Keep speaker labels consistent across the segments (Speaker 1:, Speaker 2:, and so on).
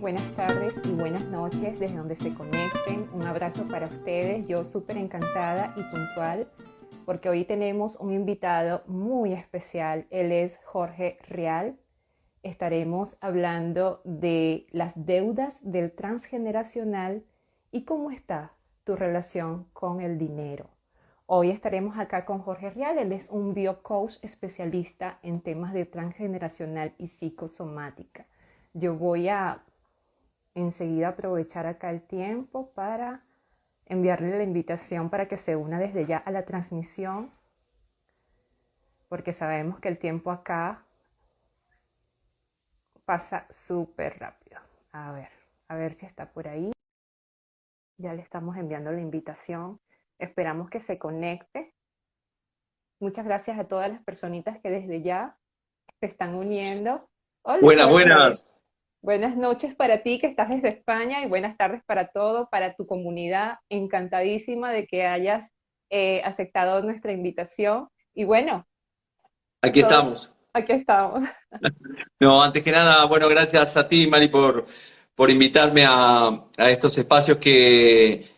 Speaker 1: buenas tardes y buenas noches desde donde se conecten. Un abrazo para ustedes. Yo súper encantada y puntual porque hoy tenemos un invitado muy especial. Él es Jorge Rial. Estaremos hablando de las deudas del transgeneracional y cómo está tu relación con el dinero. Hoy estaremos acá con Jorge Rial. Él es un biocoach especialista en temas de transgeneracional y psicosomática. Yo voy a enseguida aprovechar acá el tiempo para enviarle la invitación para que se una desde ya a la transmisión, porque sabemos que el tiempo acá pasa súper rápido. A ver si está por ahí. Ya le estamos enviando la invitación. Esperamos que se conecte. Muchas gracias a todas las personitas que desde ya se están uniendo. Hola
Speaker 2: Buenas,
Speaker 1: Jorge.
Speaker 2: buenas.
Speaker 1: Buenas noches para ti que estás desde España y buenas tardes para todo, para tu comunidad. Encantadísima de que hayas aceptado nuestra invitación. Y bueno,
Speaker 2: Aquí
Speaker 1: todo,
Speaker 2: estamos.
Speaker 1: aquí estamos.
Speaker 2: No, antes que nada, bueno, gracias a ti, Mari, por invitarme a estos espacios que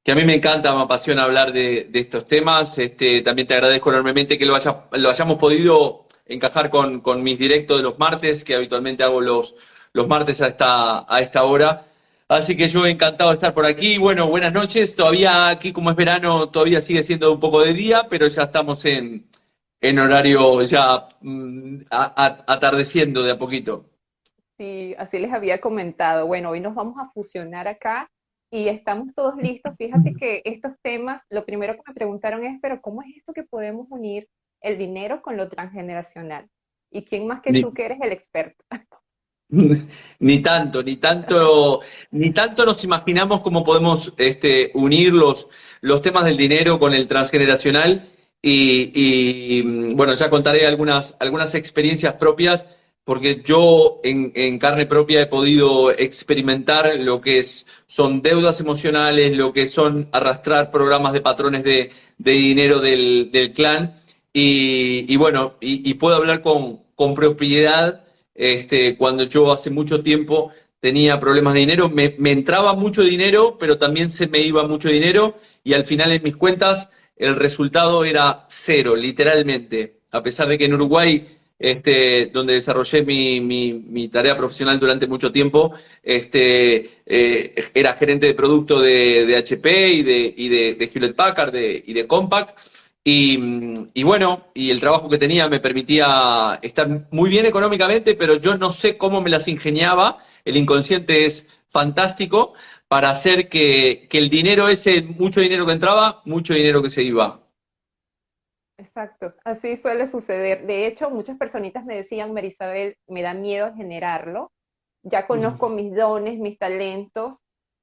Speaker 2: a mí me encanta, me apasiona hablar de estos temas. También te agradezco enormemente que lo hayamos podido encajar con mis directos de los martes, que habitualmente hago los martes a esta hora. Así que yo encantado de estar por aquí. Bueno, buenas noches. Todavía aquí, como es verano, todavía sigue siendo un poco de día, pero ya estamos en horario ya atardeciendo de a poquito.
Speaker 1: Sí, así les había comentado. Bueno, hoy nos vamos a fusionar acá y estamos todos listos. Fíjate que estos temas, lo primero que me preguntaron es, pero ¿cómo es esto que podemos unir el dinero con lo transgeneracional? ¿Y quién más que
Speaker 2: Ni,
Speaker 1: tú que eres el experto?
Speaker 2: ni tanto, ni tanto nos imaginamos cómo podemos unir los temas del dinero con el transgeneracional bueno, ya contaré algunas experiencias propias porque yo en carne propia he podido experimentar lo que son deudas emocionales, lo que son arrastrar programas de patrones de dinero del clan y bueno, y puedo hablar con propiedad. Cuando yo hace mucho tiempo tenía problemas de dinero, me entraba mucho dinero, pero también se me iba mucho dinero y al final en mis cuentas el resultado era cero, literalmente. A pesar de que en Uruguay, donde desarrollé mi tarea profesional durante mucho tiempo, era gerente de producto de HP de Hewlett Packard y de Compaq. Y bueno, y el trabajo que tenía me permitía estar muy bien económicamente, pero yo no sé cómo me las ingeniaba. El inconsciente es fantástico para hacer que el dinero ese, mucho dinero que entraba, mucho dinero que se iba.
Speaker 1: Exacto, así suele suceder. De hecho, muchas personitas me decían, Marisabel, me da miedo generarlo. Ya conozco mis dones, mis talentos,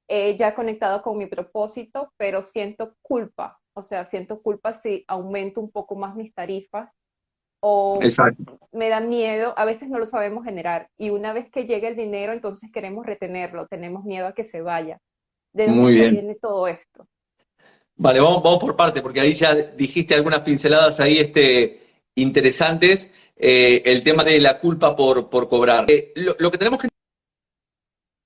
Speaker 1: ya he conectado con mi propósito, pero siento culpa. O sea, siento culpa si aumento un poco más mis tarifas o
Speaker 2: Exacto.
Speaker 1: me da miedo. A veces no lo sabemos generar y una vez que llega el dinero, entonces queremos retenerlo, tenemos miedo a que se vaya. ¿De dónde
Speaker 2: Muy bien.
Speaker 1: proviene todo esto?
Speaker 2: Vale, vamos por parte, porque ahí ya dijiste algunas pinceladas ahí interesantes. El tema de la culpa por cobrar. Lo que tenemos que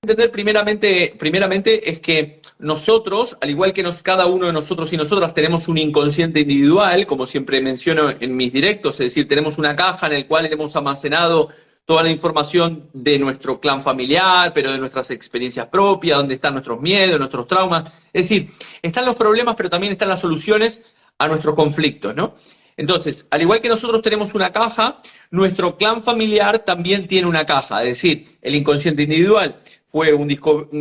Speaker 2: entender primeramente es que nosotros, al igual que cada uno de nosotros y nosotras, tenemos un inconsciente individual, como siempre menciono en mis directos, es decir, tenemos una caja en la cual hemos almacenado toda la información de nuestro clan familiar, pero de nuestras experiencias propias, donde están nuestros miedos, nuestros traumas. Es decir, están los problemas, pero también están las soluciones a nuestros conflictos, ¿no? Entonces, al igual que nosotros tenemos una caja, nuestro clan familiar también tiene una caja, es decir, el inconsciente individual fue un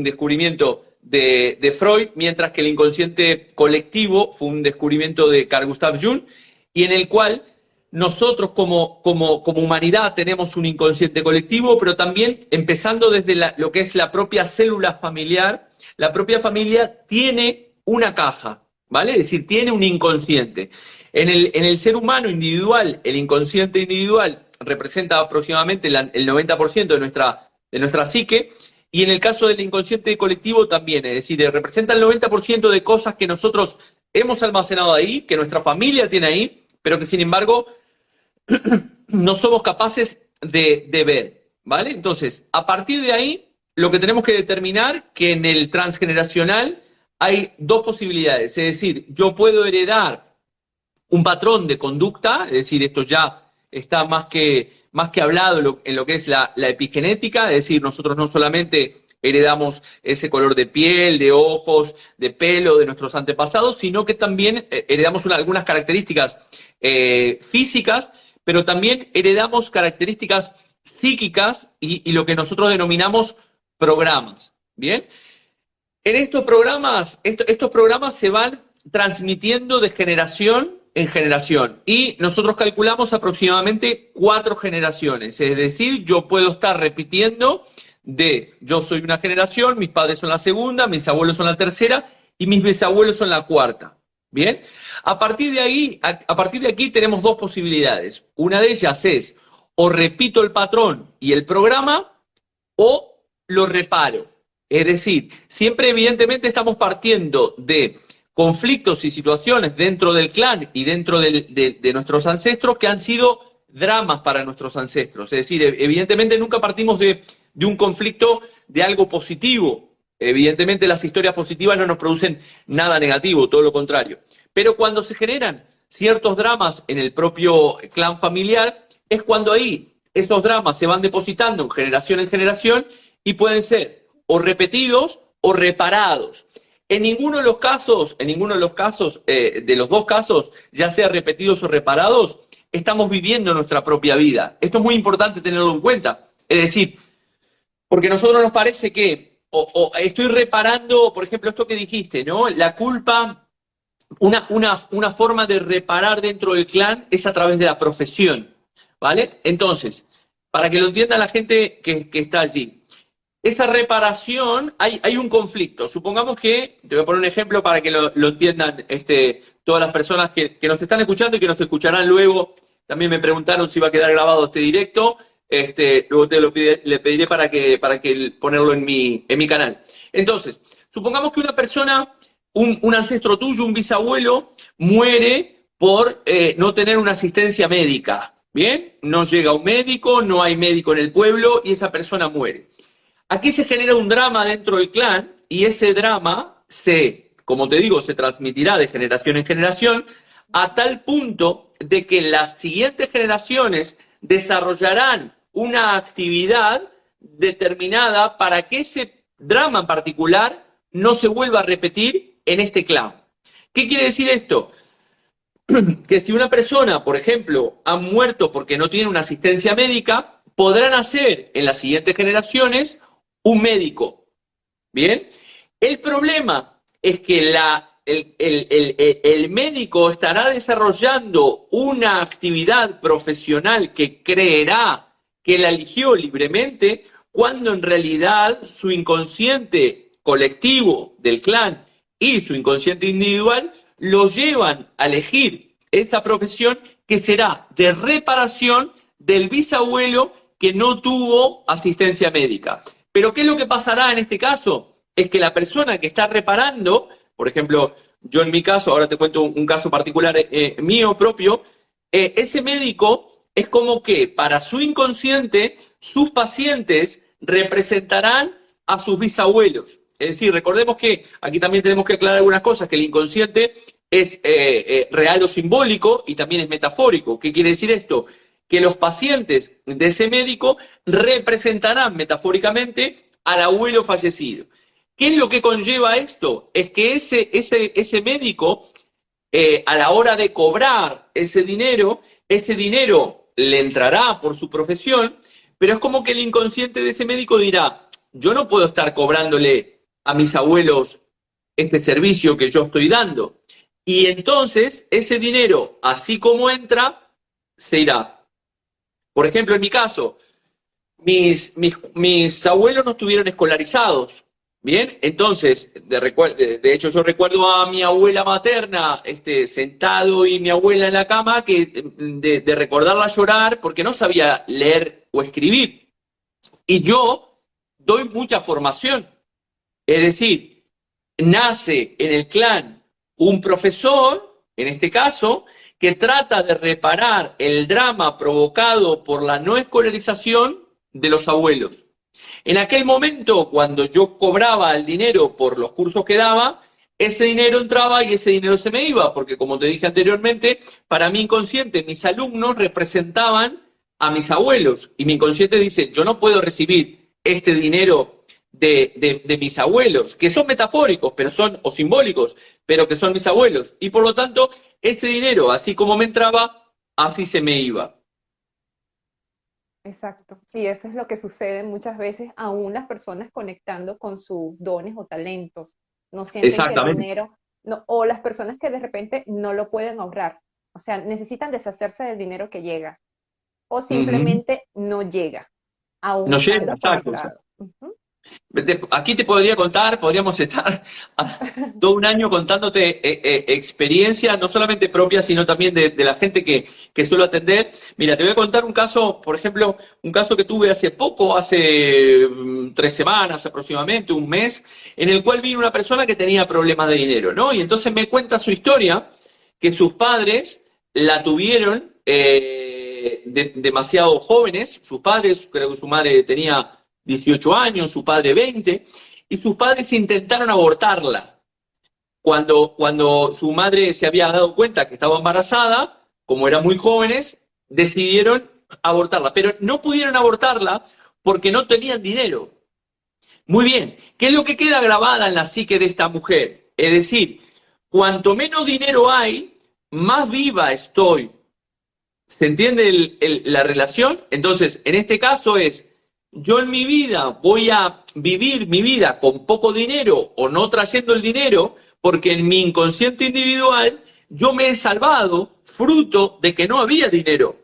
Speaker 2: descubrimiento de Freud, mientras que el inconsciente colectivo fue un descubrimiento de Carl Gustav Jung, y en el cual nosotros como humanidad tenemos un inconsciente colectivo, pero también empezando desde lo que es la propia célula familiar, la propia familia tiene una caja, ¿vale? Es decir, tiene un inconsciente. En el ser humano individual, el inconsciente individual representa aproximadamente el 90% de nuestra psique, y en el caso del inconsciente colectivo también, es decir, representa el 90% de cosas que nosotros hemos almacenado ahí, que nuestra familia tiene ahí, pero que sin embargo no somos capaces de ver, ¿vale? Entonces, a partir de ahí, lo que tenemos que determinar que en el transgeneracional hay dos posibilidades. Es decir, yo puedo heredar un patrón de conducta, es decir, esto ya está más que hablado en lo que es la epigenética, es decir, nosotros no solamente heredamos ese color de piel, de ojos, de pelo de nuestros antepasados, sino que también heredamos algunas características físicas, pero también heredamos características psíquicas y lo que nosotros denominamos programas. ¿Bien? En estos programas se van transmitiendo de generación en generación y nosotros calculamos aproximadamente 4 generaciones. Es decir, yo puedo estar repitiendo yo soy una generación, mis padres son la segunda, mis abuelos son la tercera y mis bisabuelos son la cuarta. ¿Bien? A partir de aquí tenemos dos posibilidades. Una de ellas es o repito el patrón y el programa o lo reparo. Es decir, siempre evidentemente estamos partiendo de conflictos y situaciones dentro del clan y dentro de nuestros ancestros que han sido dramas para nuestros ancestros. Es decir, evidentemente nunca partimos de un conflicto de algo positivo. Evidentemente las historias positivas no nos producen nada negativo, todo lo contrario. Pero cuando se generan ciertos dramas en el propio clan familiar, es cuando ahí esos dramas se van depositando en generación y pueden ser o repetidos o reparados. En ninguno de los casos, de los dos casos, ya sea repetidos o reparados, estamos viviendo nuestra propia vida. Esto es muy importante tenerlo en cuenta. Es decir, porque a nosotros nos parece que o estoy reparando, por ejemplo, esto que dijiste, ¿no? La culpa, una forma de reparar dentro del clan es a través de la profesión, ¿vale? Entonces, para que lo entienda la gente que está allí. Esa reparación, hay un conflicto. Supongamos que, te voy a poner un ejemplo para que lo entiendan todas las personas que nos están escuchando y que nos escucharán luego. También me preguntaron si va a quedar grabado este directo. Luego le pediré para que ponerlo en mi canal. Entonces, supongamos que una persona, un ancestro tuyo, un bisabuelo, muere por no tener una asistencia médica. ¿Bien? No llega un médico, no hay médico en el pueblo y esa persona muere. Aquí se genera un drama dentro del clan y ese drama como te digo, se transmitirá de generación en generación a tal punto de que las siguientes generaciones desarrollarán una actividad determinada para que ese drama en particular no se vuelva a repetir en este clan. ¿Qué quiere decir esto? Que si una persona, por ejemplo, ha muerto porque no tiene una asistencia médica, podrá nacer en las siguientes generaciones un médico. ¿Bien? El problema es que el médico estará desarrollando una actividad profesional que creerá que la eligió libremente, cuando en realidad su inconsciente colectivo del clan y su inconsciente individual lo llevan a elegir esa profesión que será de reparación del bisabuelo que no tuvo asistencia médica. Pero ¿qué es lo que pasará en este caso? Es que la persona que está reparando, por ejemplo, yo en mi caso, ahora te cuento un caso particular mío propio, ese médico es como que para su inconsciente, sus pacientes representarán a sus bisabuelos. Es decir, recordemos que aquí también tenemos que aclarar algunas cosas, que el inconsciente es real o simbólico y también es metafórico. ¿Qué quiere decir esto? Que los pacientes de ese médico representarán metafóricamente al abuelo fallecido. ¿Qué es lo que conlleva esto? Es que ese médico, a la hora de cobrar ese dinero le entrará por su profesión, pero es como que el inconsciente de ese médico dirá, yo no puedo estar cobrándole a mis abuelos este servicio que yo estoy dando. Y entonces ese dinero, así como entra, se irá. Por ejemplo, en mi caso, mis abuelos no estuvieron escolarizados, ¿bien? Entonces, de hecho, yo recuerdo a mi abuela materna sentado y mi abuela en la cama, de recordarla llorar porque no sabía leer o escribir. Y yo doy mucha formación. Es decir, nace en el clan un profesor, en este caso, que trata de reparar el drama provocado por la no escolarización de los abuelos. En aquel momento, cuando yo cobraba el dinero por los cursos que daba, ese dinero entraba y ese dinero se me iba, porque como te dije anteriormente, para mi inconsciente, mis alumnos representaban a mis abuelos. Y mi inconsciente dice, yo no puedo recibir este dinero de mis abuelos, que son metafóricos, pero son, o simbólicos, pero que son mis abuelos. Y por lo tanto, ese dinero, así como me entraba, así se me iba.
Speaker 1: Exacto. Sí, eso es lo que sucede muchas veces, aún las personas conectando con sus dones o talentos, no sienten que el
Speaker 2: Exactamente.
Speaker 1: dinero, no, o las personas que de repente no lo pueden ahorrar, o sea, necesitan deshacerse del dinero que llega, o
Speaker 2: Ujú.
Speaker 1: simplemente no llega, aún
Speaker 2: No llega,
Speaker 1: estando
Speaker 2: exacto.
Speaker 1: conectado. Ujú.
Speaker 2: Aquí te podría contar, podríamos estar todo un año contándote experiencias, no solamente propias, sino también de la gente que suelo atender. Mira, te voy a contar un caso, por ejemplo, un caso que tuve hace poco, hace 3 semanas aproximadamente, un mes, en el cual vino una persona que tenía problemas de dinero, ¿no? Y entonces me cuenta su historia, que sus padres la tuvieron demasiado jóvenes, sus padres, creo que su madre tenía 18 años, su padre 20, y sus padres intentaron abortarla. Cuando su madre se había dado cuenta que estaba embarazada, como eran muy jóvenes, decidieron abortarla, pero no pudieron abortarla porque no tenían dinero. Muy bien, ¿qué es lo que queda grabada en la psique de esta mujer? Es decir, cuanto menos dinero hay, más viva estoy. ¿Se entiende la relación? Entonces, en este caso es, yo en mi vida voy a vivir mi vida con poco dinero o no trayendo el dinero, porque en mi inconsciente individual yo me he salvado fruto de que no había dinero.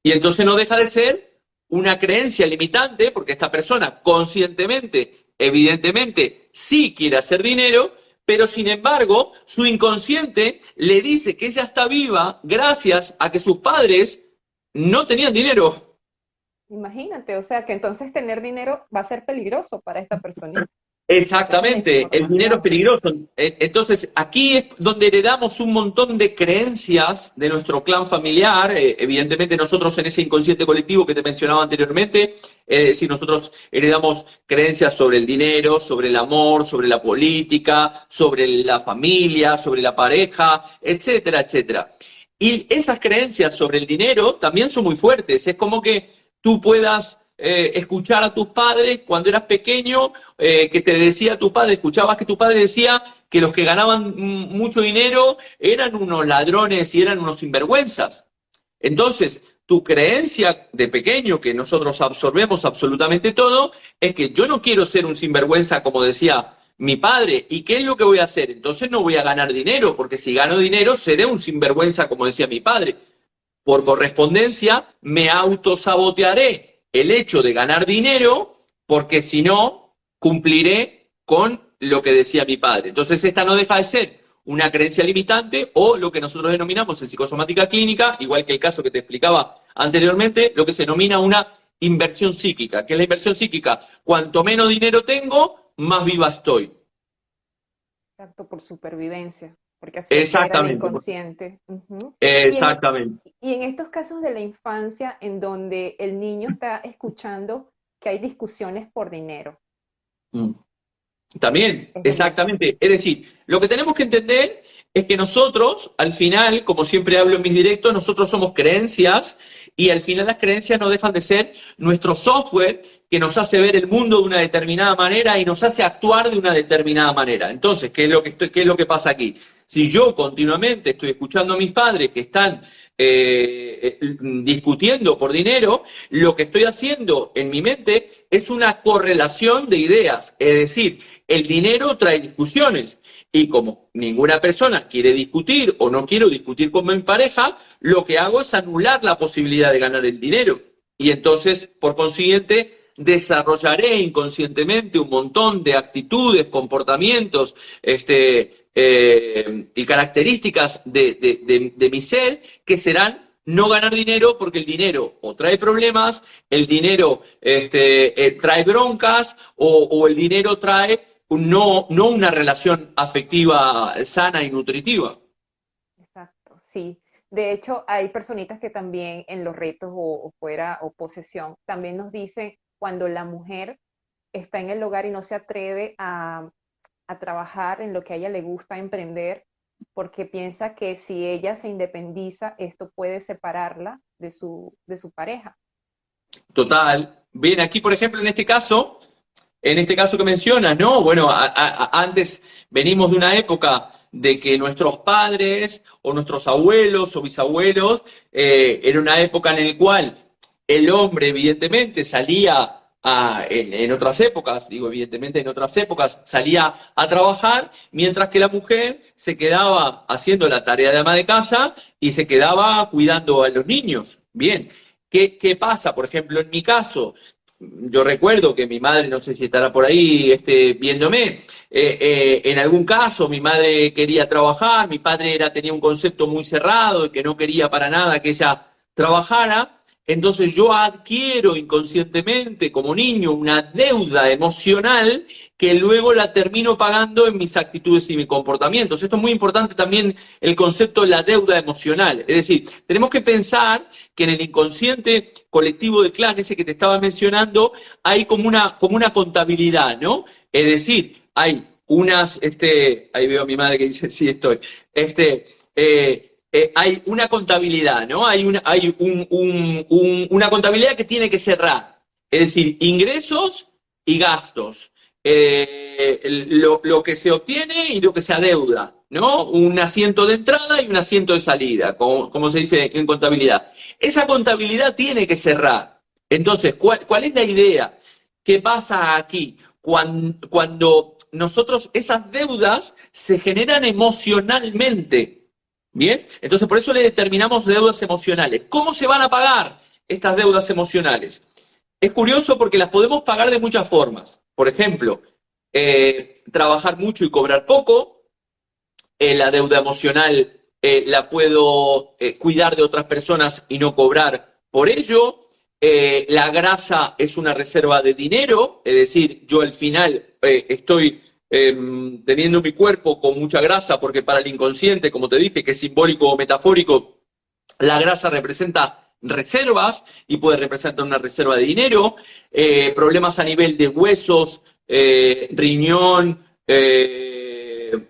Speaker 2: Y entonces no deja de ser una creencia limitante, porque esta persona conscientemente, evidentemente, sí quiere hacer dinero, pero sin embargo, su inconsciente le dice que ella está viva gracias a que sus padres no tenían dinero.
Speaker 1: Imagínate, o sea, que entonces tener dinero va a ser peligroso para esta personita. Esa es la
Speaker 2: Exactamente, el dinero es
Speaker 1: información.
Speaker 2: peligroso. Entonces, aquí es donde heredamos un montón de creencias de nuestro clan familiar. Evidentemente, nosotros en ese inconsciente colectivo que te mencionaba anteriormente, es decir, nosotros heredamos creencias sobre el dinero, sobre el amor, sobre la política, sobre la familia, sobre la pareja, etcétera, etcétera. Y esas creencias sobre el dinero también son muy fuertes. Es como que tú puedas escuchar a tus padres cuando eras pequeño que te decía tu padre, escuchabas que tu padre decía que los que ganaban mucho dinero eran unos ladrones y eran unos sinvergüenzas. Entonces, tu creencia de pequeño, que nosotros absorbemos absolutamente todo, es que yo no quiero ser un sinvergüenza, como decía mi padre. ¿Y qué es lo que voy a hacer? Entonces no voy a ganar dinero, porque si gano dinero seré un sinvergüenza, como decía mi padre. Por correspondencia, me autosabotearé el hecho de ganar dinero, porque si no, cumpliré con lo que decía mi padre. Entonces, esta no deja de ser una creencia limitante o lo que nosotros denominamos en psicosomática clínica, igual que el caso que te explicaba anteriormente, lo que se denomina una inversión psíquica. ¿Qué es la inversión psíquica? Cuanto menos dinero tengo, más viva estoy.
Speaker 1: Exacto, por supervivencia, porque así opera el
Speaker 2: Exactamente.
Speaker 1: inconsciente. Ujú.
Speaker 2: Exactamente.
Speaker 1: Y en estos casos de la infancia, en donde el niño está escuchando que hay discusiones por dinero,
Speaker 2: Mm. También,
Speaker 1: es lo mismo.
Speaker 2: exactamente. Es decir, lo que tenemos que entender es que nosotros, al final, como siempre hablo en mis directos, nosotros somos creencias y al final las creencias no dejan de ser nuestro software que nos hace ver el mundo de una determinada manera y nos hace actuar de una determinada manera. Entonces, qué es lo que pasa aquí? Si yo continuamente estoy escuchando a mis padres que están discutiendo por dinero, lo que estoy haciendo en mi mente es una correlación de ideas. Es decir, el dinero trae discusiones. Y como ninguna persona quiere discutir o no quiero discutir con mi pareja, lo que hago es anular la posibilidad de ganar el dinero. Y entonces, por consiguiente, desarrollaré inconscientemente un montón de actitudes, comportamientos, y características de mi ser que serán no ganar dinero porque el dinero o trae problemas, el dinero trae broncas o el dinero trae no una relación afectiva sana y nutritiva.
Speaker 1: Exacto, sí. De hecho, hay personitas que también en los retos o fuera o posesión, también nos dicen cuando la mujer está en el hogar y no se atreve a trabajar en lo que a ella le gusta, emprender, porque piensa que si ella se independiza, esto puede separarla de su pareja.
Speaker 2: Total. Bien, aquí, por ejemplo, en este caso que mencionas, ¿no? Bueno, antes venimos de una época de que nuestros padres o nuestros abuelos o bisabuelos, era una época en la cual el hombre, evidentemente, en otras épocas, digo, evidentemente, en otras épocas, salía a trabajar, mientras que la mujer se quedaba haciendo la tarea de ama de casa y se quedaba cuidando a los niños. Bien. ¿Qué pasa? Por ejemplo, en mi caso, yo recuerdo que mi madre, no sé si estará por ahí viéndome, en algún caso mi madre quería trabajar, mi padre tenía un concepto muy cerrado de que no quería para nada que ella trabajara, entonces yo adquiero inconscientemente como niño una deuda emocional que luego la termino pagando en mis actitudes y mis comportamientos. Esto es muy importante también el concepto de la deuda emocional. Es decir, tenemos que pensar que en el inconsciente colectivo del clan, ese que te estaba mencionando, hay como una contabilidad, ¿no? Es decir, hay ahí veo a mi madre que dice, sí, estoy, hay una contabilidad, ¿no? Una contabilidad que tiene que cerrar. Es decir, ingresos y gastos. Lo que se obtiene y lo que se adeuda, ¿no? Un asiento de entrada y un asiento de salida, como se dice en contabilidad. Esa contabilidad tiene que cerrar. Entonces, ¿cuál es la idea? ¿Qué pasa aquí? Cuando nosotros, esas deudas se generan emocionalmente. Bien, entonces por eso le determinamos deudas emocionales. ¿Cómo se van a pagar estas deudas emocionales? Es curioso porque las podemos pagar de muchas formas. Por ejemplo, trabajar mucho y cobrar poco. La deuda emocional la puedo cuidar de otras personas y no cobrar por ello. La grasa es una reserva de dinero, es decir, yo al final estoy teniendo mi cuerpo con mucha grasa porque para el inconsciente, como te dije, que es simbólico o metafórico, la grasa representa reservas y puede representar una reserva de dinero, problemas a nivel de huesos, riñón,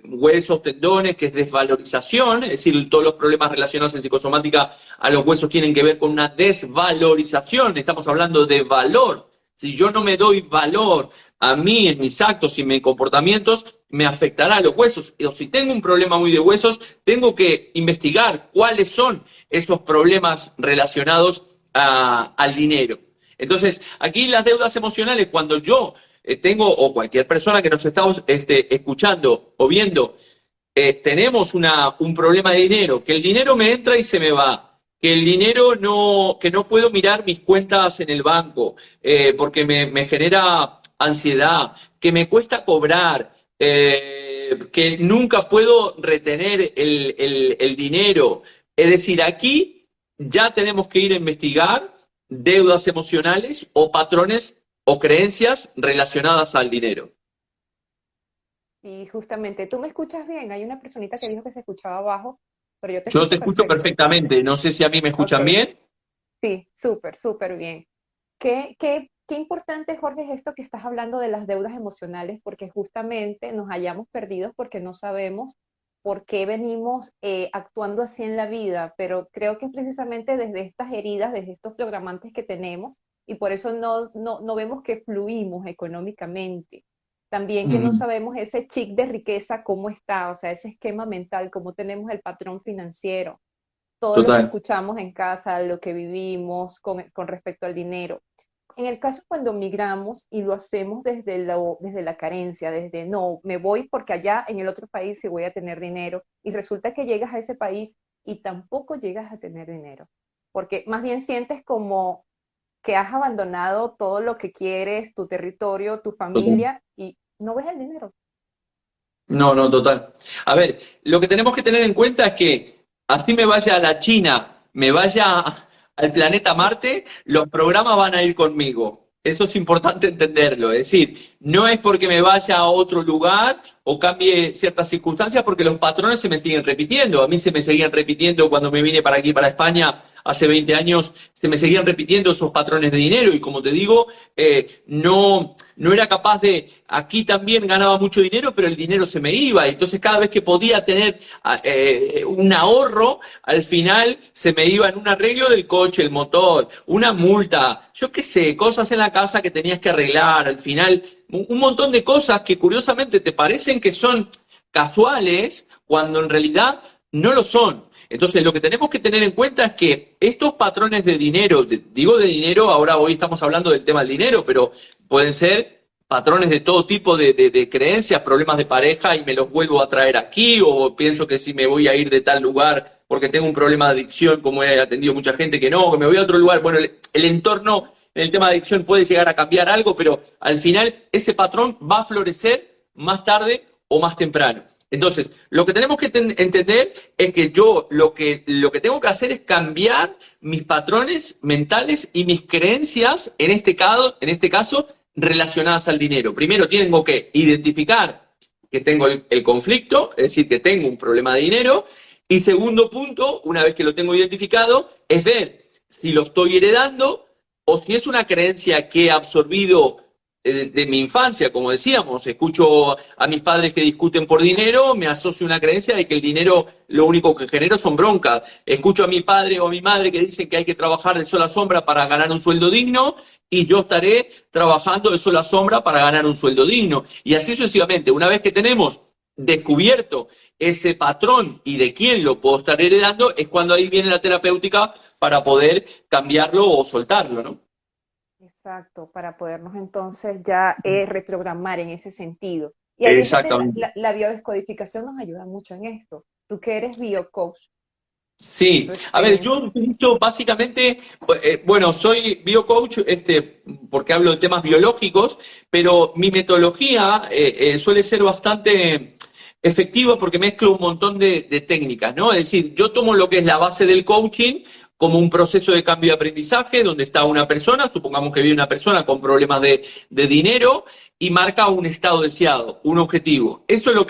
Speaker 2: huesos, tendones, que es desvalorización, es decir, todos los problemas relacionados en psicosomática a los huesos tienen que ver con una desvalorización, estamos hablando de valor. Si yo no me doy valor a mí en mis actos y mis comportamientos, me afectará a los huesos. O si tengo un problema muy de huesos, tengo que investigar cuáles son esos problemas relacionados al dinero. Entonces, aquí las deudas emocionales, cuando yo tengo, o cualquier persona que nos está escuchando o viendo, tenemos un problema de dinero, que el dinero me entra y se me va, que el dinero que no puedo mirar mis cuentas en el banco, porque me genera ansiedad, que me cuesta cobrar, que nunca puedo retener el dinero. Es decir, aquí ya tenemos que ir a investigar deudas emocionales o patrones o creencias relacionadas al dinero.
Speaker 1: Y justamente, ¿tú me escuchas bien? Hay una personita que dijo que se escuchaba abajo, pero yo te
Speaker 2: Yo te
Speaker 1: escucho
Speaker 2: escucho
Speaker 1: perfecto.
Speaker 2: perfectamente, no sé si a mí me
Speaker 1: Ok,
Speaker 2: escuchan bien.
Speaker 1: sí, súper, súper bien. Qué importante, Jorge, es esto que estás hablando de las deudas emocionales, porque justamente nos hallamos perdidos porque no sabemos por qué venimos actuando así en la vida, pero creo que es precisamente desde estas heridas, desde estos programantes que tenemos, y por eso no vemos que fluimos económicamente. También que no
Speaker 2: Mm,
Speaker 1: sabemos ese chic de riqueza, cómo está, o sea, ese esquema mental, cómo tenemos el patrón financiero, todo lo que
Speaker 2: total.
Speaker 1: escuchamos en casa, lo que vivimos con respecto al dinero. En el caso cuando migramos y lo hacemos desde la carencia, desde no, me voy porque allá en el otro país sí voy a tener dinero y resulta que llegas a ese país y tampoco llegas a tener dinero, porque más bien sientes como que has abandonado todo lo que quieres, tu territorio, tu
Speaker 2: Total.
Speaker 1: familia y no ves el dinero.
Speaker 2: No, no, total. A ver, lo que tenemos que tener en cuenta es que así me vaya a la China, me vaya al planeta Marte, los programas van a ir conmigo. Eso es importante entenderlo. Es decir, no es porque me vaya a otro lugar o cambie ciertas circunstancias, porque los patrones se me siguen repitiendo. A mí se me seguían repitiendo cuando me vine para aquí, para España, hace 20 años, se me seguían repitiendo esos patrones de dinero. Y como te digo, no era capaz de... Aquí también ganaba mucho dinero, pero el dinero se me iba. Entonces, cada vez que podía tener un ahorro, al final se me iba en un arreglo del coche, el motor, una multa, yo qué sé, cosas en la casa que tenías que arreglar. Al final, un montón de cosas que curiosamente te parecen que son casuales, cuando en realidad no lo son. Entonces, lo que tenemos que tener en cuenta es que estos patrones de dinero, digo de dinero, ahora hoy estamos hablando del tema del dinero, pero pueden ser patrones de todo tipo de creencias, problemas de pareja y me los vuelvo a traer aquí, o pienso que si me voy a ir de tal lugar porque tengo un problema de adicción, como he atendido mucha gente que no, que me voy a otro lugar. Bueno, el entorno en el tema de adicción puede llegar a cambiar algo, pero al final ese patrón va a florecer más tarde o más temprano. Entonces, lo que tenemos que entender es que yo lo que tengo que hacer es cambiar mis patrones mentales y mis creencias, en este caso, relacionadas al dinero. Primero tengo que identificar que tengo el conflicto, es decir, que tengo un problema de dinero. Y segundo punto, una vez que lo tengo identificado, es ver si lo estoy heredando o si es una creencia que he absorbido de mi infancia. Como decíamos, escucho a mis padres que discuten por dinero, me asocio una creencia de que el dinero lo único que genera son broncas. Escucho a mi padre o a mi madre que dicen que hay que trabajar de sol a sombra para ganar un sueldo digno, y yo estaré trabajando de sol a sombra para ganar un sueldo digno. Y así sucesivamente. Una vez que tenemos descubierto ese patrón y de quién lo puedo estar heredando, es cuando ahí viene la terapéutica para poder cambiarlo o soltarlo, ¿no?
Speaker 1: Exacto, para podernos entonces ya reprogramar en ese sentido. Y ahí es donde
Speaker 2: Exactamente.
Speaker 1: la biodescodificación nos ayuda mucho en esto. Tú que eres biocoach, en
Speaker 2: Sí,
Speaker 1: tu
Speaker 2: a ver, yo
Speaker 1: experiencia.
Speaker 2: utilizo básicamente, bueno, soy biocoach, porque hablo de temas biológicos, pero mi metodología suele ser bastante efectiva porque mezclo un montón de técnicas, ¿no? Es decir, yo tomo lo que es la base del coaching como un proceso de cambio de aprendizaje donde está una persona, supongamos que vive una persona con problemas de dinero y marca un estado deseado, un objetivo. Eso es lo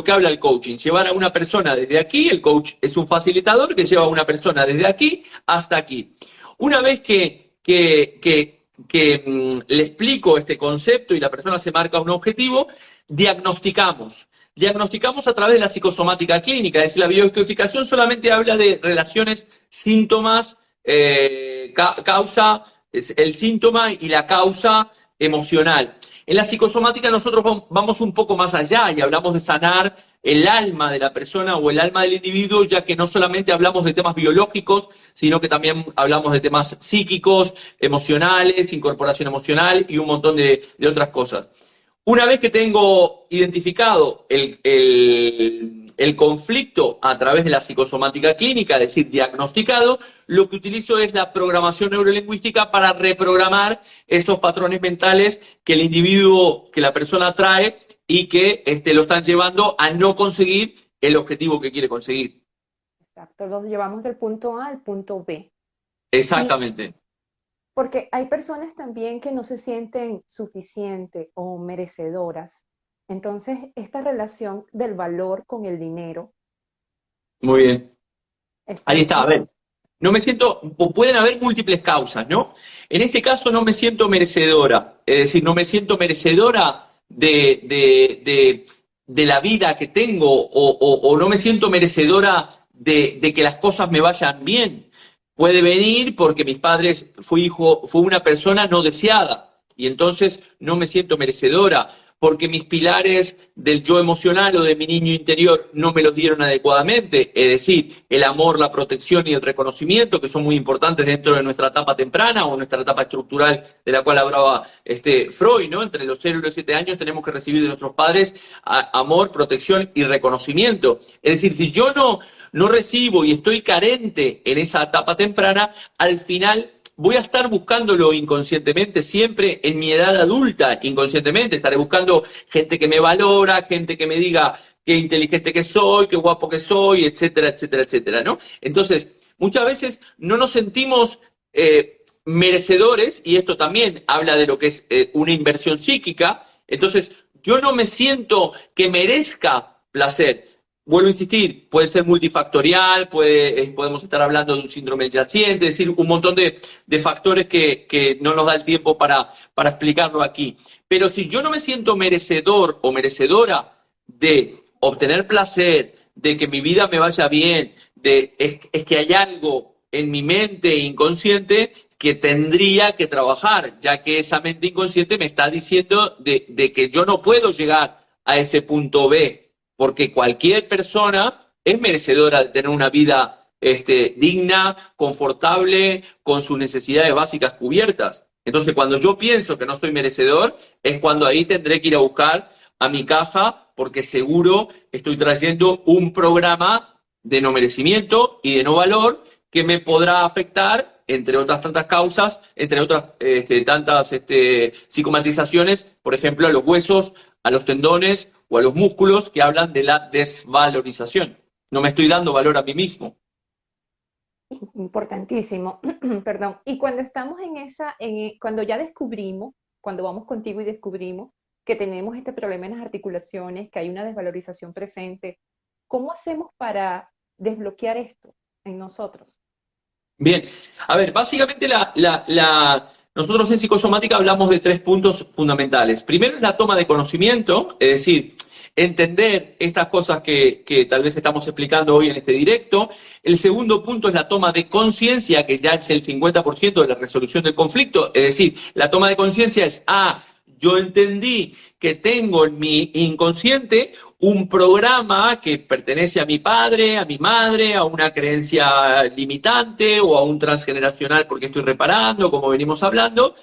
Speaker 2: que habla el coaching, llevar a una persona desde aquí. El coach es un facilitador que lleva a una persona desde aquí hasta aquí. Una vez que le explico este concepto y la persona se marca un objetivo, diagnosticamos. Diagnosticamos a través de la psicosomática clínica, es decir, la biodescodificación solamente habla de relaciones, síntomas, causa, el síntoma y la causa emocional. En la psicosomática nosotros vamos un poco más allá y hablamos de sanar el alma de la persona o el alma del individuo, ya que no solamente hablamos de temas biológicos, sino que también hablamos de temas psíquicos, emocionales, incorporación emocional y un montón de otras cosas. Una vez que tengo identificado el conflicto a través de la psicosomática clínica, es decir, diagnosticado, lo que utilizo es la programación neurolingüística para reprogramar esos patrones mentales que el individuo, que la persona trae y que lo están llevando a no conseguir el objetivo que quiere conseguir.
Speaker 1: Exacto, los llevamos del punto A al punto B. Y
Speaker 2: Exactamente.
Speaker 1: porque hay personas también que no se sienten suficientes o merecedoras. Entonces, esta relación del valor con el dinero
Speaker 2: Muy bien.
Speaker 1: está
Speaker 2: Ahí está. A
Speaker 1: allí.
Speaker 2: ver, no me siento, o pueden haber múltiples causas, ¿no? En este caso no me siento merecedora, es decir, no me siento merecedora de la vida que tengo, o no me siento merecedora de que las cosas me vayan bien. Puede venir porque mis padres fue una persona no deseada y entonces no me siento merecedora, porque mis pilares del yo emocional o de mi niño interior no me los dieron adecuadamente, es decir, el amor, la protección y el reconocimiento, que son muy importantes dentro de nuestra etapa temprana o nuestra etapa estructural de la cual hablaba Freud, ¿no? Entre los 0 y los 7 años tenemos que recibir de nuestros padres amor, protección y reconocimiento. Es decir, si yo no recibo y estoy carente en esa etapa temprana, al final voy a estar buscándolo inconscientemente, siempre en mi edad adulta, inconscientemente, estaré buscando gente que me valora, gente que me diga qué inteligente que soy, qué guapo que soy, etcétera, etcétera, etcétera, ¿no? Entonces, muchas veces no nos sentimos merecedores, y esto también habla de lo que es una inversión psíquica. Entonces, yo no me siento que merezca placer. Vuelvo a insistir, puede ser multifactorial, podemos estar hablando de un síndrome del yaciente, es decir, un montón de factores que no nos da el tiempo para explicarlo aquí. Pero si yo no me siento merecedor o merecedora de obtener placer, de que mi vida me vaya bien, es que hay algo en mi mente inconsciente que tendría que trabajar, ya que esa mente inconsciente me está diciendo de que yo no puedo llegar a ese punto B, porque cualquier persona es merecedora de tener una vida digna, confortable, con sus necesidades básicas cubiertas. Entonces, cuando yo pienso que no soy merecedor, es cuando ahí tendré que ir a buscar a mi caja, porque seguro estoy trayendo un programa de no merecimiento y de no valor que me podrá afectar, entre otras tantas causas, entre otras tantas psicomatizaciones, por ejemplo, a los huesos, a los tendones o a los músculos, que hablan de la desvalorización. No me estoy dando valor a mí mismo.
Speaker 1: Importantísimo, perdón. Y cuando estamos cuando ya descubrimos, cuando vamos contigo y descubrimos que tenemos este problema en las articulaciones, que hay una desvalorización presente, ¿cómo hacemos para desbloquear esto en nosotros?
Speaker 2: Bien, a ver, básicamente nosotros en psicosomática hablamos de 3 puntos fundamentales. Primero es la toma de conocimiento, es decir, entender estas cosas que tal vez estamos explicando hoy en este directo. El segundo punto es la toma de conciencia, que ya es el 50% de la resolución del conflicto. Es decir, la toma de conciencia es, yo entendí que tengo en mi inconsciente un programa que pertenece a mi padre, a mi madre, a una creencia limitante o a un transgeneracional porque estoy reparando, como venimos hablando.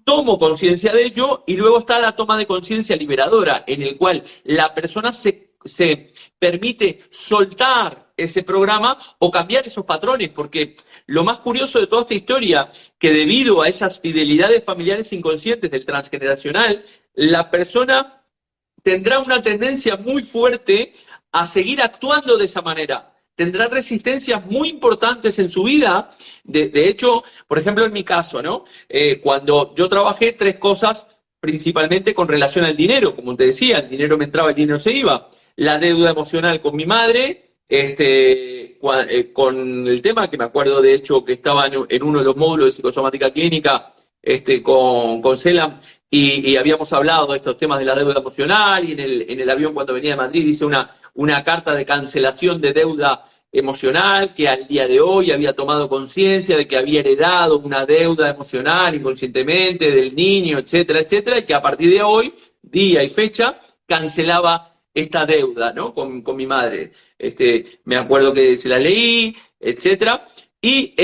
Speaker 2: Tomo conciencia de ello y luego está la toma de conciencia liberadora, en el cual la persona se permite soltar ese programa o cambiar esos patrones, porque lo más curioso de toda esta historia, que debido a esas fidelidades familiares inconscientes del transgeneracional, la persona tendrá una tendencia muy fuerte a seguir actuando de esa manera. Tendrá resistencias muy importantes en su vida. De hecho, por ejemplo, en mi caso, ¿no? Cuando yo trabajé 3 cosas principalmente con relación al dinero, como te decía, el dinero me entraba, el dinero se iba. La deuda emocional con mi madre, con el tema que me acuerdo de hecho que estaba en uno de los módulos de psicosomática clínica con Celam, y habíamos hablado de estos temas de la deuda emocional, y en el avión cuando venía de Madrid hice una carta de cancelación de deuda emocional, que al día de hoy había tomado conciencia de que había heredado una deuda emocional inconscientemente del niño, etcétera, etcétera, y que a partir de hoy, día y fecha, cancelaba esta deuda, ¿no? Con mi madre. Me acuerdo que se la leí, etcétera. Y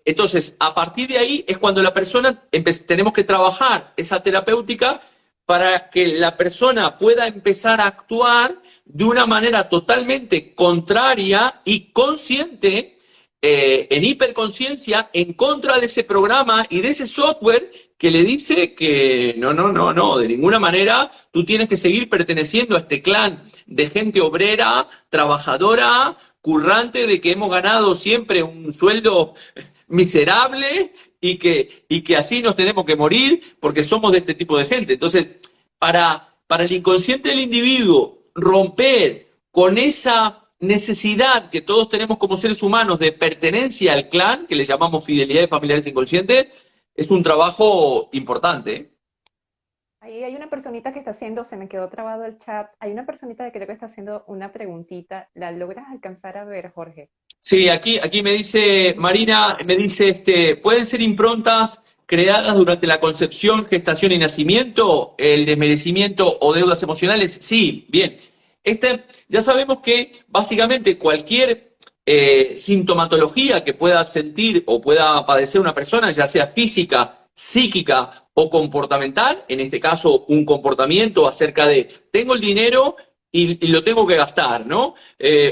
Speaker 2: entonces, a partir de ahí es cuando la persona tenemos que trabajar esa terapéutica para que la persona pueda empezar a actuar de una manera totalmente contraria y consciente, en hiperconciencia, en contra de ese programa y de ese software que le dice que no, de ninguna manera tú tienes que seguir perteneciendo a este clan de gente obrera, trabajadora, currante, de que hemos ganado siempre un sueldo miserable y que así nos tenemos que morir porque somos de este tipo de gente. Entonces, para el inconsciente del individuo romper con esa necesidad que todos tenemos como seres humanos de pertenencia al clan, que le llamamos fidelidades familiares inconscientes, es un trabajo importante, ¿eh?
Speaker 1: Ahí hay una personita que está haciendo, se me quedó trabado el chat, hay una personita que creo que está haciendo una preguntita, ¿la logras alcanzar a ver, Jorge?
Speaker 2: Sí, aquí me dice Marina, me dice, ¿pueden ser improntas creadas durante la concepción, gestación y nacimiento, el desmerecimiento o deudas emocionales? Sí, bien. Ya sabemos que básicamente cualquier sintomatología que pueda sentir o pueda padecer una persona, ya sea física, psíquica o comportamental, en este caso un comportamiento acerca de tengo el dinero y lo tengo que gastar, ¿no?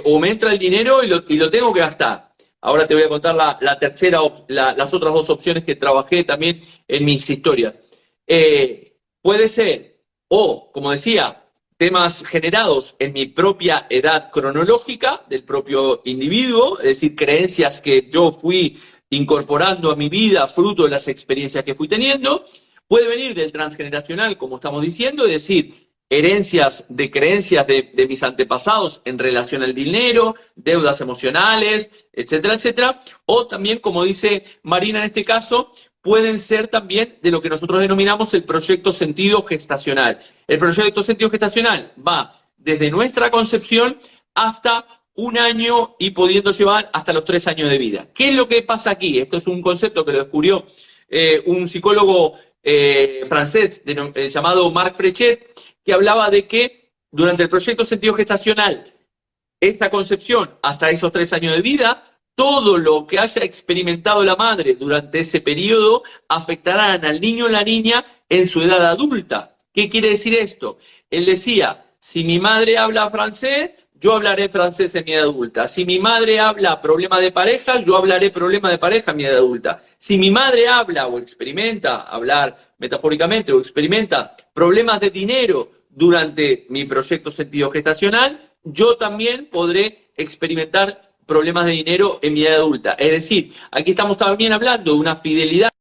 Speaker 2: O me entra el dinero y lo tengo que gastar. Ahora te voy a contar las otras 2 opciones que trabajé también en mis historias. Puede ser, o, como decía, temas generados en mi propia edad cronológica del propio individuo, es decir, creencias que yo fui incorporando a mi vida fruto de las experiencias que fui teniendo. Puede venir del transgeneracional, como estamos diciendo, es decir, herencias de creencias de mis antepasados en relación al dinero, deudas emocionales, etcétera, etcétera. O también, como dice Marina en este caso, pueden ser también de lo que nosotros denominamos el proyecto sentido gestacional. El proyecto sentido gestacional va desde nuestra concepción hasta 1 año y pudiendo llevar hasta los 3 años de vida. ¿Qué es lo que pasa aquí? Esto es un concepto que lo descubrió un psicólogo francés llamado Marc Frechet, que hablaba de que durante el proyecto sentido gestacional, esta concepción hasta esos 3 años de vida, todo lo que haya experimentado la madre durante ese periodo afectarán al niño o la niña en su edad adulta. ¿Qué quiere decir esto? Él decía, si mi madre habla francés, yo hablaré francés en mi edad adulta. Si mi madre habla problema de pareja, yo hablaré problema de pareja en mi edad adulta. Si mi madre habla o experimenta, hablar metafóricamente, o experimenta problemas de dinero durante mi proyecto sentido gestacional, yo también podré experimentar problemas de dinero en mi edad adulta. Es decir, aquí estamos también hablando de una fidelidad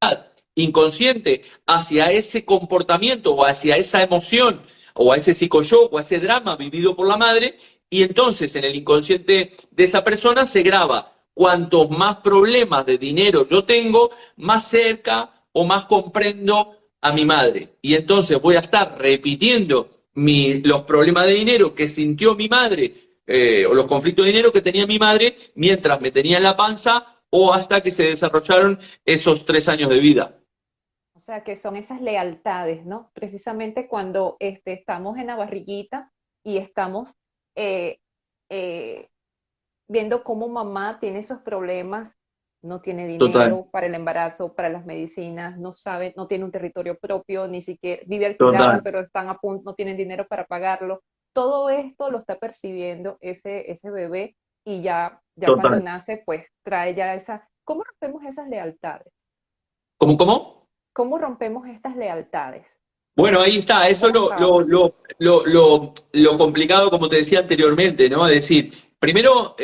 Speaker 2: inconsciente hacia ese comportamiento o hacia esa emoción o a ese psicoyoc o a ese drama vivido por la madre, y entonces en el inconsciente de esa persona se graba cuantos más problemas de dinero yo tengo, más cerca o más comprendo a mi madre. Y entonces voy a estar repitiendo los problemas de dinero que sintió mi madre, o los conflictos de dinero que tenía mi madre mientras me tenía en la panza o hasta que se desarrollaron esos 3 años de vida.
Speaker 1: O sea, que son esas lealtades, ¿no? Precisamente cuando estamos en la barriguita y estamos eh, eh, viendo cómo mamá tiene esos problemas, no tiene
Speaker 2: Total,
Speaker 1: dinero para el embarazo, para las medicinas, no sabe, no tiene un territorio propio, ni siquiera vive alquilado,
Speaker 2: total,
Speaker 1: pero están a punto, no tienen dinero para pagarlo. Todo esto lo está percibiendo ese bebé y ya cuando
Speaker 2: total.
Speaker 1: nace, pues trae ya esa. ¿Cómo rompemos esas lealtades?
Speaker 2: ¿Cómo, cómo?
Speaker 1: ¿Cómo rompemos estas lealtades?
Speaker 2: Bueno, ahí está,
Speaker 1: ¿Cómo
Speaker 2: eso es
Speaker 1: las trabajamos?
Speaker 2: lo complicado, como te decía anteriormente, ¿no? Es decir, primero,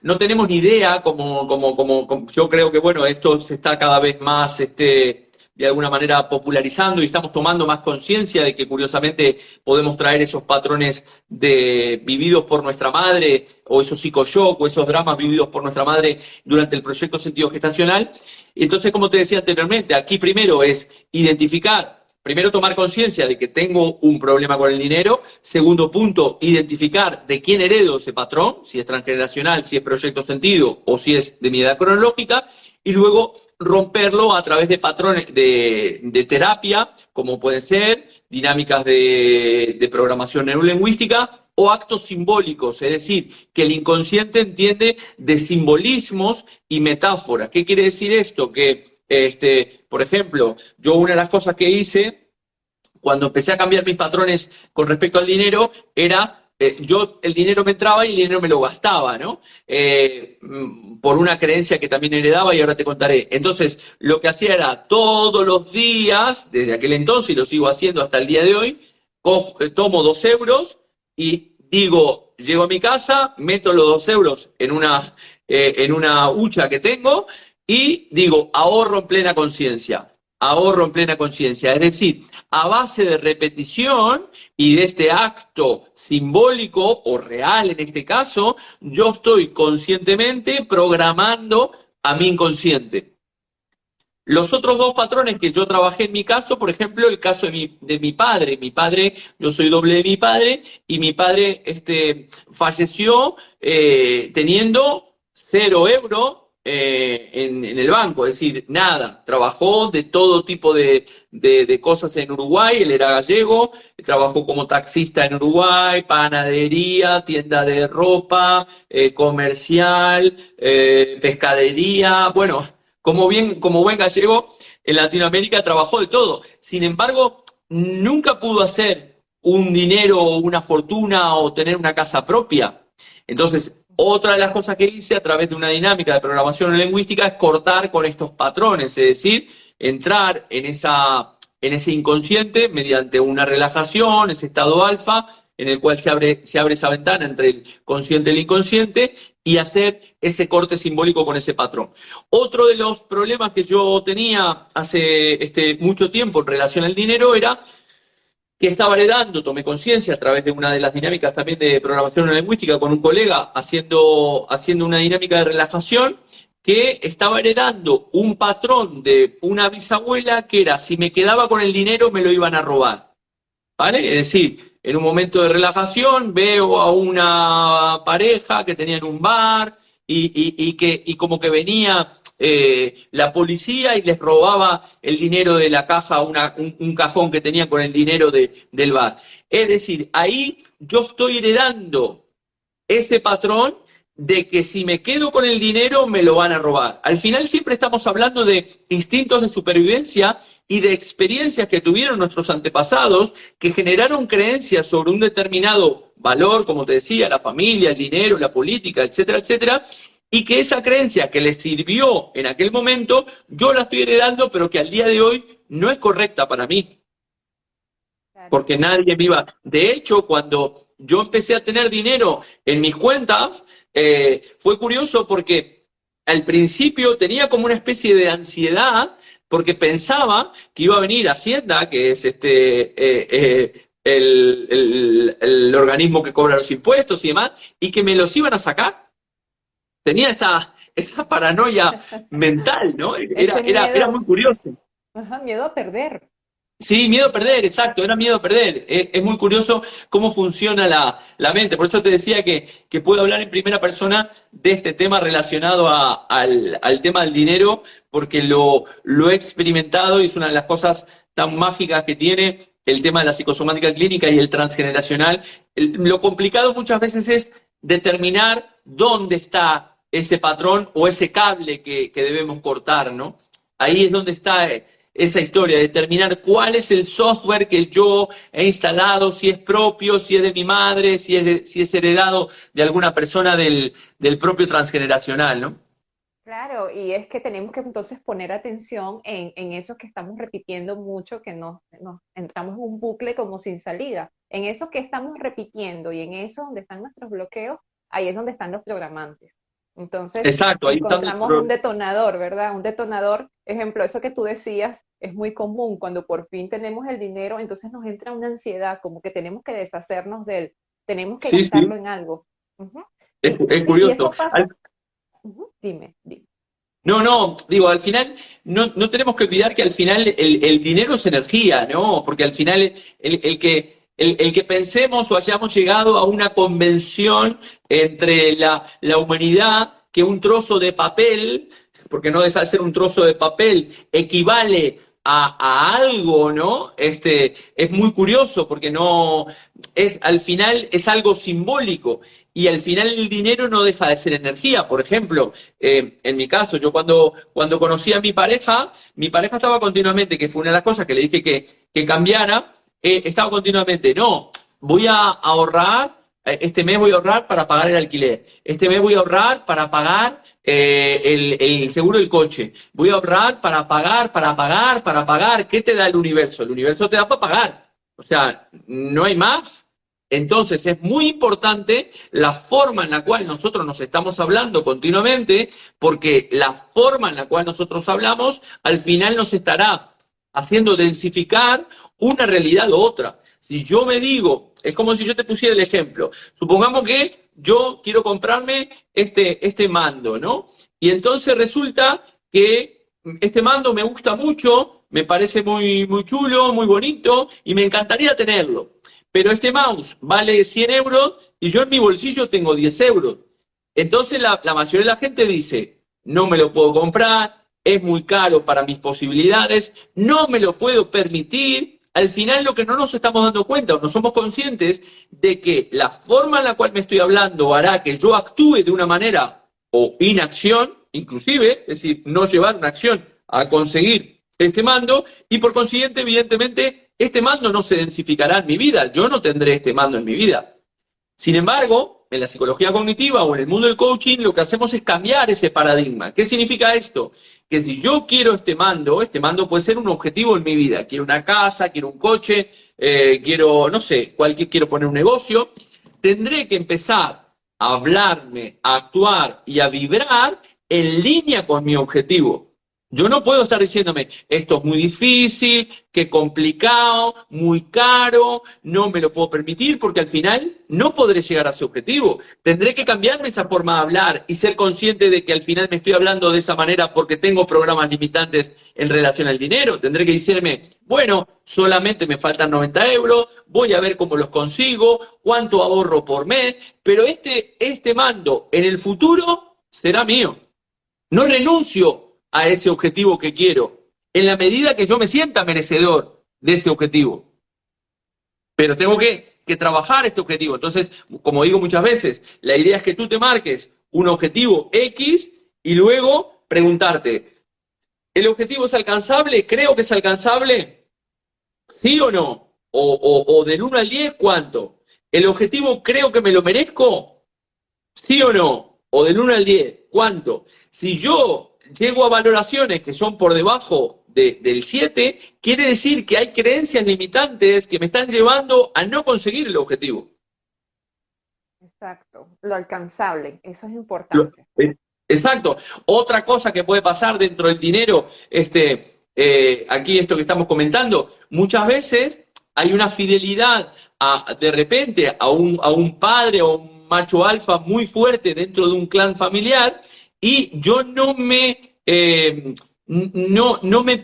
Speaker 2: no tenemos ni idea, yo creo que, bueno, esto se está cada vez más, de alguna manera popularizando y estamos tomando más conciencia de que, curiosamente, podemos traer esos patrones vividos por nuestra madre, o esos psicoyoc, o esos dramas vividos por nuestra madre durante el proyecto sentido gestacional. Entonces, como te decía anteriormente, aquí primero es identificar. Primero, tomar conciencia de que tengo un problema con el dinero. Segundo punto, identificar de quién heredo ese patrón, si es transgeneracional, si es proyecto sentido o si es de mi edad cronológica. Y luego romperlo a través de patrones de terapia, como pueden ser dinámicas de programación neurolingüística o actos simbólicos, es decir, que el inconsciente entiende de simbolismos y metáforas. ¿Qué quiere decir esto? Que por ejemplo, yo una de las cosas que hice cuando empecé a cambiar mis patrones con respecto al dinero era, yo el dinero me entraba y el dinero me lo gastaba, ¿no? Por una creencia que también heredaba y ahora te contaré. Entonces, lo que hacía era todos los días, desde aquel entonces y lo sigo haciendo hasta el día de hoy, tomo 2 euros y digo, llego a mi casa, meto los 2 euros en una hucha que tengo y digo, ahorro en plena conciencia, ahorro en plena conciencia. Es decir, a base de repetición y de este acto simbólico o real en este caso, yo estoy conscientemente programando a mi inconsciente. Los otros 2 patrones que yo trabajé en mi caso, por ejemplo, el caso de mi padre. Mi padre, yo soy doble de mi padre, y mi padre falleció teniendo 0 euros en el banco, es decir, nada. Trabajó de todo tipo de cosas en Uruguay, él era gallego, trabajó como taxista en Uruguay, panadería, tienda de ropa, comercial, pescadería, bueno. Como buen gallego, en Latinoamérica trabajó de todo. Sin embargo, nunca pudo hacer un dinero o una fortuna o tener una casa propia. Entonces, otra de las cosas que hice a través de una dinámica de programación lingüística es cortar con estos patrones, es decir, entrar en ese inconsciente mediante una relajación, ese estado alfa, en el cual se abre esa ventana entre el consciente y el inconsciente y hacer ese corte simbólico con ese patrón. Otro de los problemas que yo tenía hace mucho tiempo en relación al dinero era que estaba heredando, tomé conciencia a través de una de las dinámicas también de programación neurolingüística con un colega haciendo una dinámica de relajación, que estaba heredando un patrón de una bisabuela que era, si me quedaba con el dinero me lo iban a robar, ¿vale? Es decir, en un momento de relajación veo a una pareja que tenía en un bar y como que venía la policía y les robaba el dinero de la caja, un cajón que tenían con el dinero del bar. Es decir, ahí yo estoy heredando ese patrón de que si me quedo con el dinero me lo van a robar. Al final siempre estamos hablando de instintos de supervivencia y de experiencias que tuvieron nuestros antepasados que generaron creencias sobre un determinado valor, como te decía, la familia, el dinero, la política, etcétera, etcétera, y que esa creencia que les sirvió en aquel momento, yo la estoy heredando, pero que al día de hoy no es correcta para mí. Porque nadie me iba. De hecho, cuando yo empecé a tener dinero en mis cuentas, fue curioso porque al principio tenía como una especie de ansiedad porque pensaba que iba a venir Hacienda, que es el organismo que cobra los impuestos y demás, y que me los iban a sacar. Tenía esa paranoia mental, ¿no? Era muy curioso.
Speaker 1: Ajá, miedo a perder.
Speaker 2: Sí, miedo a perder, exacto, era miedo a perder. Es muy curioso cómo funciona la mente. Por eso te decía que puedo hablar en primera persona de este tema relacionado al tema del dinero, porque lo he experimentado y es una de las cosas tan mágicas que tiene el tema de la psicosomática clínica y el transgeneracional. Lo complicado muchas veces es determinar dónde está ese patrón o ese cable que debemos cortar, ¿no? Ahí es donde está esa historia, determinar cuál es el software que yo he instalado, si es propio, si es de mi madre, si es heredado de alguna persona del propio transgeneracional, ¿no?
Speaker 1: Claro, y es que tenemos que entonces poner atención en eso que estamos repitiendo mucho, que nos entramos en un bucle como sin salida. En eso que estamos repitiendo y en eso donde están nuestros bloqueos, ahí es donde están los programantes. Entonces,
Speaker 2: Exacto, ahí está.
Speaker 1: encontramos un detonador, ¿verdad? Un detonador, ejemplo, eso que tú decías es muy común. Cuando por fin tenemos el dinero, entonces nos entra una ansiedad, como que tenemos que deshacernos de él, tenemos que
Speaker 2: Sí, sí,
Speaker 1: gastarlo en algo. Ujú.
Speaker 2: es
Speaker 1: Sí, y eso
Speaker 2: curioso.
Speaker 1: pasa. Ujú. Dime.
Speaker 2: No, digo, al final no tenemos que olvidar que al final el dinero es energía, ¿no? Porque al final el que pensemos o hayamos llegado a una convención entre la humanidad que un trozo de papel, porque no deja de ser un trozo de papel, equivale a algo, ¿no? Es muy curioso porque no al final es algo simbólico. Y al final el dinero no deja de ser energía. Por ejemplo, en mi caso, yo cuando conocí a mi pareja estaba continuamente, que fue una de las cosas que le dije que cambiara, estaba continuamente, no, voy a ahorrar, este mes voy a ahorrar para pagar el alquiler, este mes voy a ahorrar para pagar el seguro del coche, voy a ahorrar para pagar. ¿Qué te da el universo? El universo te da para pagar. O sea, no hay más. Entonces es muy importante la forma en la cual nosotros nos estamos hablando continuamente, porque la forma en la cual nosotros hablamos al final nos estará haciendo densificar una realidad u otra. Si yo me digo, es como si yo te pusiera el ejemplo, supongamos que yo quiero comprarme este mando, ¿no? Y entonces resulta que este mando me gusta mucho, me parece muy, muy chulo, muy bonito y me encantaría tenerlo. Pero este mouse vale 100 euros y yo en mi bolsillo tengo 10 euros. Entonces la mayoría de la gente dice, no me lo puedo comprar, es muy caro para mis posibilidades, no me lo puedo permitir. Al final lo que no nos estamos dando cuenta o no somos conscientes de que la forma en la cual me estoy hablando hará que yo actúe de una manera o inacción, inclusive, es decir, no llevar una acción a conseguir este mando y por consiguiente, evidentemente, este mando no se densificará en mi vida, yo no tendré este mando en mi vida. Sin embargo, en la psicología cognitiva o en el mundo del coaching, lo que hacemos es cambiar ese paradigma. ¿Qué significa esto? Que si yo quiero este mando puede ser un objetivo en mi vida. Quiero una casa, quiero un coche, quiero, no sé, quiero poner un negocio. Tendré que empezar a hablarme, a actuar y a vibrar en línea con mi objetivo. Yo no puedo estar diciéndome, esto es muy difícil, qué complicado, muy caro, no me lo puedo permitir, porque al final no podré llegar a ese objetivo. Tendré que cambiarme esa forma de hablar y ser consciente de que al final me estoy hablando de esa manera porque tengo programas limitantes en relación al dinero. Tendré que decirme, bueno, solamente me faltan 90 euros, voy a ver cómo los consigo, cuánto ahorro por mes, pero este mando en el futuro será mío. No renuncio a ese objetivo que quiero, en la medida que yo me sienta merecedor de ese objetivo. Pero tengo que trabajar este objetivo. Entonces, como digo muchas veces, la idea es que tú te marques un objetivo X y luego preguntarte, ¿el objetivo es alcanzable? ¿Creo que es alcanzable? ¿Sí o no? O del 1 al 10, ¿cuánto? ¿El objetivo creo que me lo merezco? ¿Sí o no? O del 1 al 10, ¿cuánto? Si yo llego a valoraciones que son por debajo del 7, quiere decir que hay creencias limitantes que me están llevando a no conseguir el objetivo.
Speaker 1: Exacto, lo alcanzable, eso es
Speaker 2: Lo-
Speaker 1: importante.
Speaker 2: eh, Exacto. Otra cosa que puede pasar dentro del dinero, aquí esto que estamos comentando, muchas veces hay una fidelidad de repente a un padre o un macho alfa muy fuerte dentro de un clan familiar y yo no me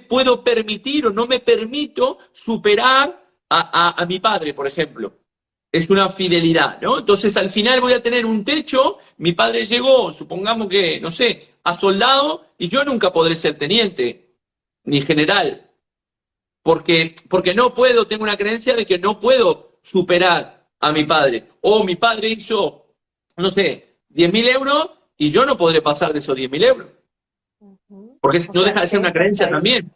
Speaker 2: puedo permitir o no me permito superar a mi padre, por ejemplo. Es una fidelidad, ¿no? Entonces al final voy a tener un techo, mi padre llegó, supongamos que, no sé, a soldado, y yo nunca podré ser teniente, ni general, porque no puedo, tengo una creencia de que no puedo superar a mi padre. O mi padre hizo, no sé, 10.000 euros, y yo no podré pasar de esos 10.000 euros,
Speaker 1: Ujú.
Speaker 2: porque
Speaker 1: O
Speaker 2: no
Speaker 1: sea,
Speaker 2: deja de ser una
Speaker 1: siempre está
Speaker 2: creencia
Speaker 1: ahí.
Speaker 2: también.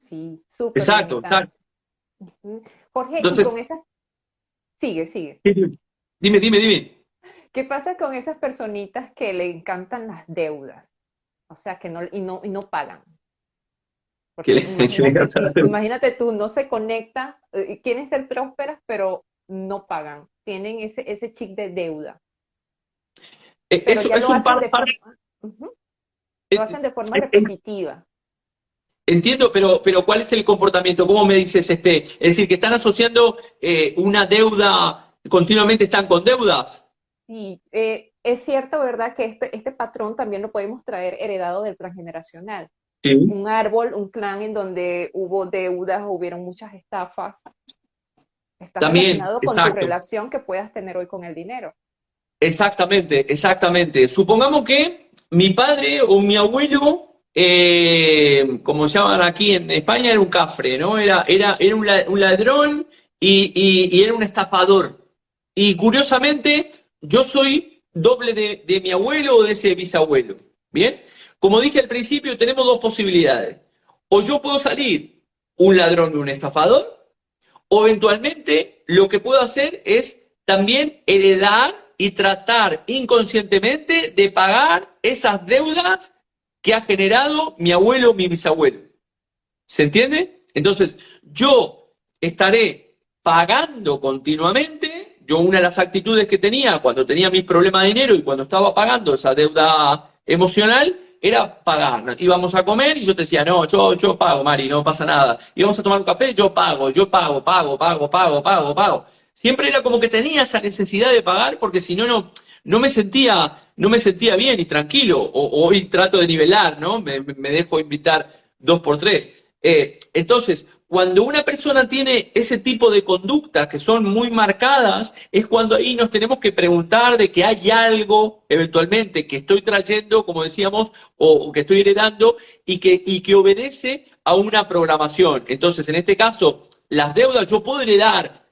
Speaker 1: Sí, súper
Speaker 2: Exacto,
Speaker 1: limitante.
Speaker 2: exacto.
Speaker 1: Ujú. Jorge, y
Speaker 2: Entonces,
Speaker 1: con esas, sigue, sigue.
Speaker 2: dime.
Speaker 1: ¿Qué pasa con esas personitas que le encantan las deudas? O sea, que no pagan.
Speaker 2: Que
Speaker 1: Porque
Speaker 2: le, que le encanta.
Speaker 1: imagínate tú, no se conectan, quieren ser prósperas, pero no pagan. Tienen ese chic de deuda. Pero
Speaker 2: Eso
Speaker 1: ya
Speaker 2: es
Speaker 1: lo
Speaker 2: un
Speaker 1: hacen
Speaker 2: par,
Speaker 1: de forma, ujú, lo hacen de forma repetitiva.
Speaker 2: entiendo, pero ¿cuál es el comportamiento? ¿Cómo me dices Es decir, que están asociando una deuda, continuamente están con deudas.
Speaker 1: Sí, es cierto, ¿verdad? Que este patrón también lo podemos traer heredado del transgeneracional.
Speaker 2: Sí.
Speaker 1: Un árbol, un clan en donde hubo deudas, hubieron muchas estafas. Está
Speaker 2: También,
Speaker 1: relacionado con tu
Speaker 2: exacto.
Speaker 1: relación que puedas tener hoy con el dinero.
Speaker 2: Exactamente. Supongamos que mi padre o mi abuelo, como se llaman aquí en España, era un cafre, ¿no? Era un ladrón y era un estafador. Y curiosamente, yo soy doble de mi abuelo o de ese bisabuelo. ¿Bien? Como dije al principio, tenemos dos posibilidades. O yo puedo salir un ladrón y un estafador, o eventualmente lo que puedo hacer es también heredar y tratar inconscientemente de pagar esas deudas que ha generado mi abuelo o mi bisabuelo. ¿Se entiende? Entonces, yo estaré pagando continuamente. Yo una de las actitudes que tenía cuando tenía mis problemas de dinero y cuando estaba pagando esa deuda emocional era pagar. Íbamos a comer y yo te decía, no, yo pago, Mari, no pasa nada. Íbamos a tomar un café, yo pago. Siempre era como que tenía esa necesidad de pagar porque si no, no me sentía bien y tranquilo. Hoy trato de nivelar, ¿no? Me dejo invitar dos por tres. Entonces, cuando una persona tiene ese tipo de conductas que son muy marcadas, es cuando ahí nos tenemos que preguntar de que hay algo eventualmente que estoy trayendo, como decíamos, o que estoy heredando y que obedece a una programación. Entonces, en este caso, las deudas, yo puedo heredar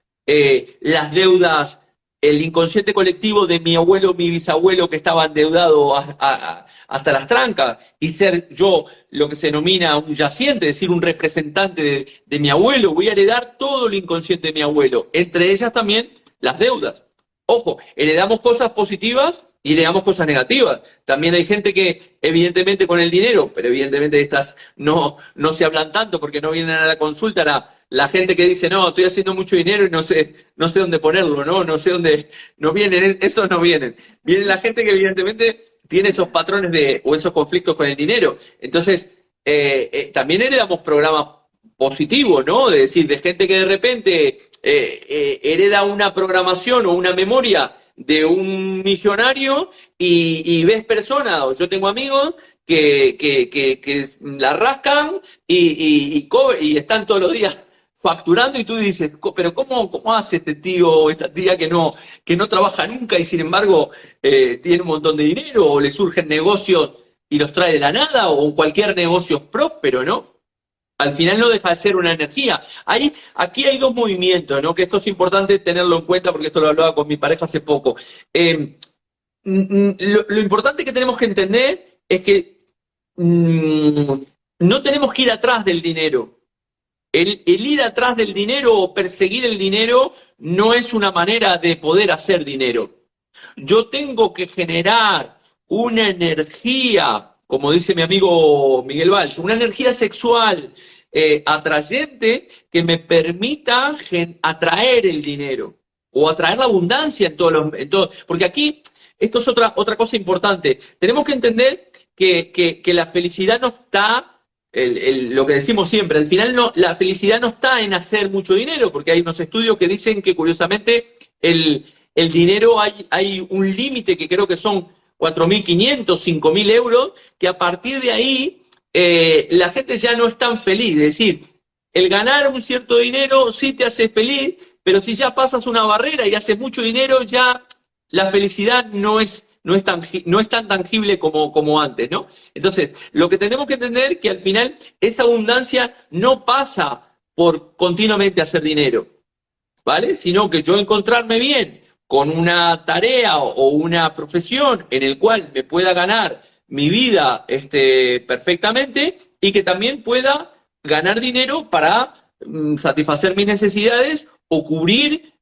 Speaker 2: las deudas, el inconsciente colectivo de mi abuelo, mi bisabuelo que estaba endeudado hasta las trancas y ser yo lo que se denomina un yaciente, es decir, un representante de mi abuelo, voy a heredar todo el inconsciente de mi abuelo, entre ellas también las deudas. Ojo, heredamos cosas positivas y heredamos cosas negativas. También hay gente que, evidentemente, con el dinero, pero evidentemente estas no se hablan tanto porque no vienen a la consulta, la gente que dice, no, estoy haciendo mucho dinero y no sé dónde ponerlo, no sé dónde, no vienen, esos no vienen. Viene la gente que evidentemente tiene esos patrones o esos conflictos con el dinero. Entonces, también heredamos programas positivos, ¿no? De decir, de gente que de repente hereda una programación o una memoria de un millonario y ves personas, o yo tengo amigos que la rascan y están todos los días facturando y tú dices, pero ¿cómo hace este tío o esta tía que no trabaja nunca y sin embargo tiene un montón de dinero o le surgen negocios y los trae de la nada o cualquier negocio próspero, ¿no? Al final no deja de ser una energía. Aquí hay dos movimientos, ¿no? Que esto es importante tenerlo en cuenta porque esto lo hablaba con mi pareja hace poco. Lo importante que tenemos que entender es que no tenemos que ir atrás del dinero. El ir atrás del dinero o perseguir el dinero no es una manera de poder hacer dinero. Yo tengo que generar una energía, como dice mi amigo Miguel Valls, una energía sexual atrayente que me permita atraer el dinero o atraer la abundancia porque aquí, esto es otra cosa importante. Tenemos que entender que la felicidad no está lo que decimos siempre, al final la felicidad no está en hacer mucho dinero, porque hay unos estudios que dicen que curiosamente el dinero hay un límite que creo que son 4.500, 5.000 euros, que a partir de ahí la gente ya no es tan feliz. Es decir, el ganar un cierto dinero sí te hace feliz, pero si ya pasas una barrera y haces mucho dinero, ya la felicidad no es tan tangible como antes, ¿no? Entonces, lo que tenemos que entender es que al final esa abundancia no pasa por continuamente hacer dinero, ¿vale? Sino que yo encontrarme bien con una tarea o una profesión en el cual me pueda ganar mi vida perfectamente y que también pueda ganar dinero para satisfacer mis necesidades o cubrir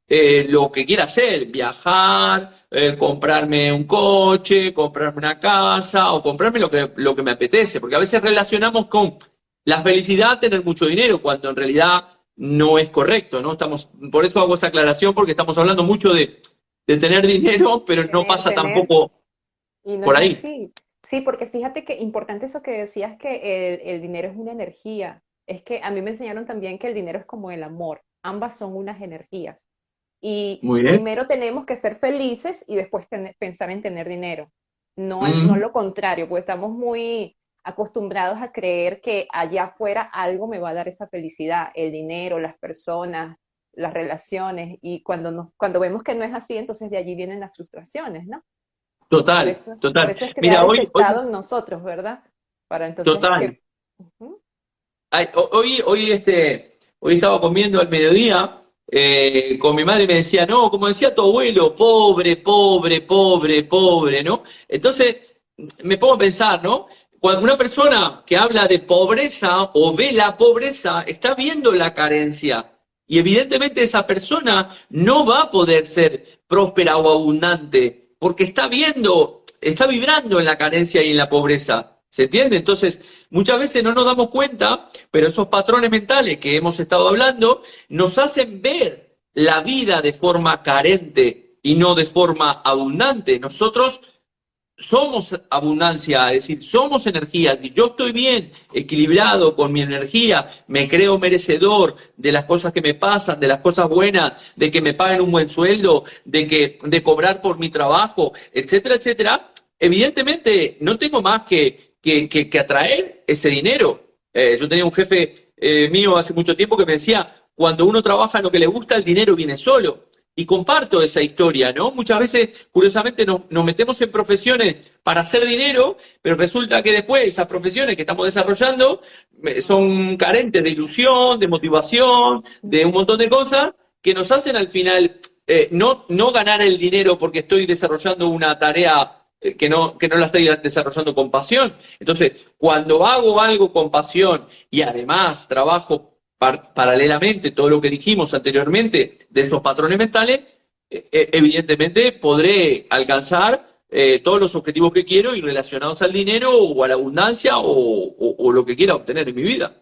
Speaker 2: lo que quiera hacer, viajar, comprarme un coche, comprarme una casa o comprarme lo que me apetece, porque a veces relacionamos con la felicidad tener mucho dinero, cuando en realidad no es correcto, ¿no? Por eso hago esta aclaración, porque estamos hablando mucho de tener dinero, pero no pasa
Speaker 1: Tener,
Speaker 2: tampoco
Speaker 1: y no
Speaker 2: por
Speaker 1: es
Speaker 2: ahí.
Speaker 1: así. Sí, porque fíjate que importante eso que decías que el dinero es una energía. Es que a mí me enseñaron también que el dinero es como el amor. Ambas son unas energías. Y
Speaker 2: Muy bien.
Speaker 1: primero tenemos que ser felices y después pensar en tener dinero. No
Speaker 2: Mm,
Speaker 1: lo contrario, pues estamos muy acostumbrados a creer que allá afuera algo me va a dar esa felicidad, el dinero, las personas, las relaciones. Y cuando vemos que no es así, entonces de allí vienen las frustraciones, ¿no?
Speaker 2: total,
Speaker 1: Por
Speaker 2: total.
Speaker 1: eso es crear
Speaker 2: Mira,
Speaker 1: ese
Speaker 2: hoy,
Speaker 1: estado en nosotros, ¿verdad? Para entonces
Speaker 2: total.
Speaker 1: que... Ujú.
Speaker 2: Hoy estaba comiendo al mediodía con mi madre y me decía, no, como decía tu abuelo, pobre, pobre, pobre, pobre, ¿no? Entonces me pongo a pensar, ¿no? Cuando una persona que habla de pobreza o ve la pobreza, está viendo la carencia. Y evidentemente esa persona no va a poder ser próspera o abundante, porque está vibrando en la carencia y en la pobreza. ¿Se entiende? Entonces, muchas veces no nos damos cuenta, pero esos patrones mentales que hemos estado hablando nos hacen ver la vida de forma carente y no de forma abundante. Nosotros somos abundancia, es decir, somos energía. Si yo estoy bien equilibrado con mi energía, me creo merecedor de las cosas que me pasan, de las cosas buenas, de que me paguen un buen sueldo, de cobrar por mi trabajo, etcétera, etcétera. Evidentemente, no tengo más que atraer ese dinero. Yo tenía un jefe mío hace mucho tiempo que me decía, cuando uno trabaja en lo que le gusta, el dinero viene solo. Y comparto esa historia, ¿no? Muchas veces, curiosamente, nos metemos en profesiones para hacer dinero, pero resulta que después esas profesiones que estamos desarrollando son carentes de ilusión, de motivación, de un montón de cosas que nos hacen al final no ganar el dinero porque estoy desarrollando una tarea que no la estoy desarrollando con pasión. Entonces, cuando hago algo con pasión y además trabajo paralelamente todo lo que dijimos anteriormente de esos patrones mentales, evidentemente podré alcanzar todos los objetivos que quiero y relacionados al dinero o a la abundancia o lo que quiera obtener en mi vida.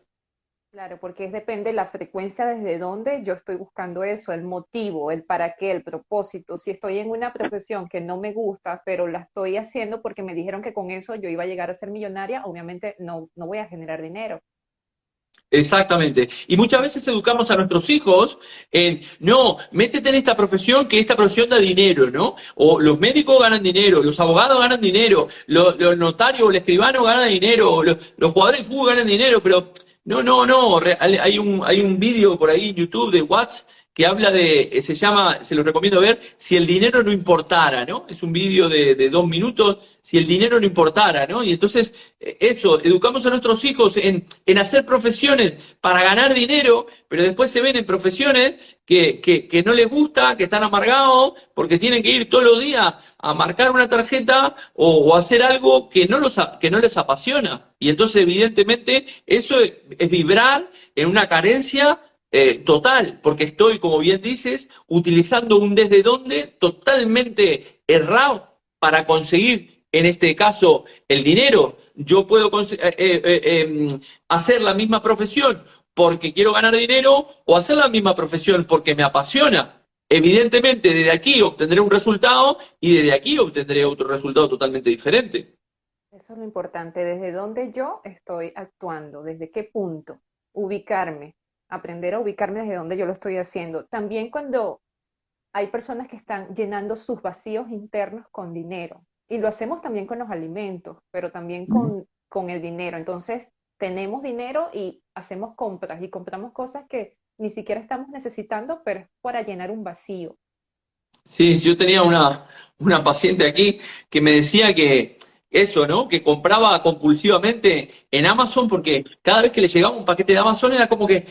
Speaker 1: Claro, porque depende de la frecuencia desde donde yo estoy buscando eso, el motivo, el para qué, el propósito. Si estoy en una profesión que no me gusta, pero la estoy haciendo porque me dijeron que con eso yo iba a llegar a ser millonaria, obviamente no voy a generar dinero.
Speaker 2: Exactamente. Y muchas veces educamos a nuestros hijos en, no, métete en esta profesión, que esta profesión da dinero, ¿no? O los médicos ganan dinero, los abogados ganan dinero, los notarios, el escribano ganan dinero, los jugadores de fútbol ganan dinero, pero no. Hay un vídeo por ahí en YouTube de Watts que habla de, se llama, se lo recomiendo ver, si el dinero no importara, ¿no? Es un vídeo de 2 minutos, si el dinero no importara, ¿no? Y entonces, eso, educamos a nuestros hijos en hacer profesiones para ganar dinero, pero después se ven en profesiones que no les gusta, que están amargados, porque tienen que ir todos los días a marcar una tarjeta o hacer algo que no les apasiona. Y entonces, evidentemente, eso es vibrar en una carencia total, porque estoy, como bien dices, utilizando un desde dónde totalmente errado para conseguir, en este caso, el dinero. Yo puedo hacer la misma profesión porque quiero ganar dinero o hacer la misma profesión porque me apasiona. Evidentemente, desde aquí obtendré un resultado y desde aquí obtendré otro resultado totalmente diferente.
Speaker 1: Eso es lo importante, desde dónde yo estoy actuando, desde qué punto, ubicarme, aprender a ubicarme desde donde yo lo estoy haciendo. También cuando hay personas que están llenando sus vacíos internos con dinero. Y lo hacemos también con los alimentos, pero también con el dinero. Entonces, tenemos dinero y hacemos compras y compramos cosas que ni siquiera estamos necesitando, pero es para llenar un vacío.
Speaker 2: Sí, yo tenía una paciente aquí que me decía que eso, ¿no? Que compraba compulsivamente en Amazon porque cada vez que le llegaba un paquete de Amazon era como que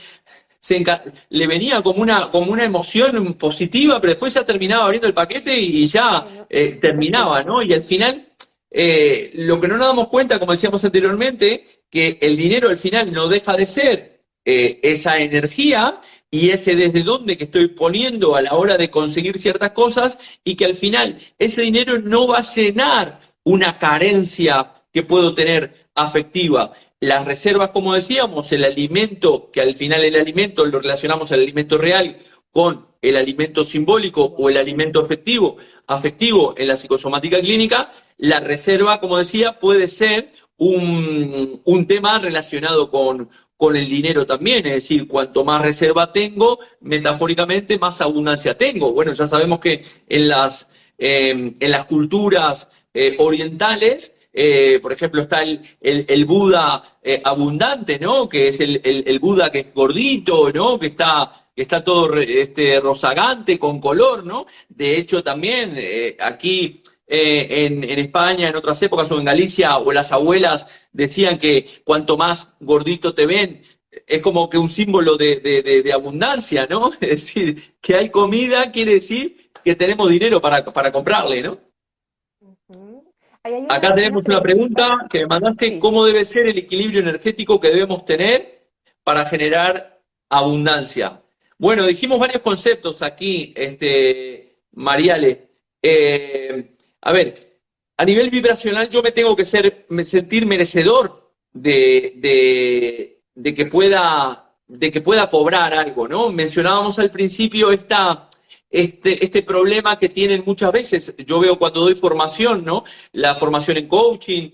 Speaker 2: le venía como una emoción positiva, pero después ya terminaba abriendo el paquete y ya
Speaker 1: Bueno,
Speaker 2: terminaba, ¿no? Y al final, lo que no nos damos cuenta, como decíamos anteriormente, que el dinero al final no deja de ser esa energía y ese desde dónde que estoy poniendo a la hora de conseguir ciertas cosas y que al final ese dinero no va a llenar una carencia que puedo tener afectiva. Las reservas, como decíamos, el alimento, que al final el alimento lo relacionamos al alimento real con el alimento simbólico o el alimento afectivo en la psicosomática clínica, la reserva, como decía, puede ser un tema relacionado con el dinero también, es decir, cuanto más reserva tengo, metafóricamente más abundancia tengo. Bueno, ya sabemos que en las culturas orientales, por ejemplo, está el Buda abundante, ¿no? Que es el Buda que es gordito, ¿no? Que está todo rozagante, con color, ¿no? De hecho, también aquí en España, en otras épocas, o en Galicia, o las abuelas decían que cuanto más gordito te ven, es como que un símbolo de abundancia, ¿no? Es decir, que hay comida, quiere decir que tenemos dinero para comprarle, ¿no?
Speaker 1: ujú. Ahí hay
Speaker 2: Acá
Speaker 1: una
Speaker 2: tenemos una
Speaker 1: preguntita.
Speaker 2: pregunta que me mandaste,
Speaker 1: Sí.
Speaker 2: ¿cómo debe ser el equilibrio energético que debemos tener para generar abundancia? Bueno, dijimos varios conceptos aquí, Mariale. A ver, a nivel vibracional yo me tengo que sentir merecedor de que pueda cobrar algo, ¿no? Mencionábamos al principio este problema que tienen muchas veces. Yo veo cuando doy formación, ¿no? La formación en coaching,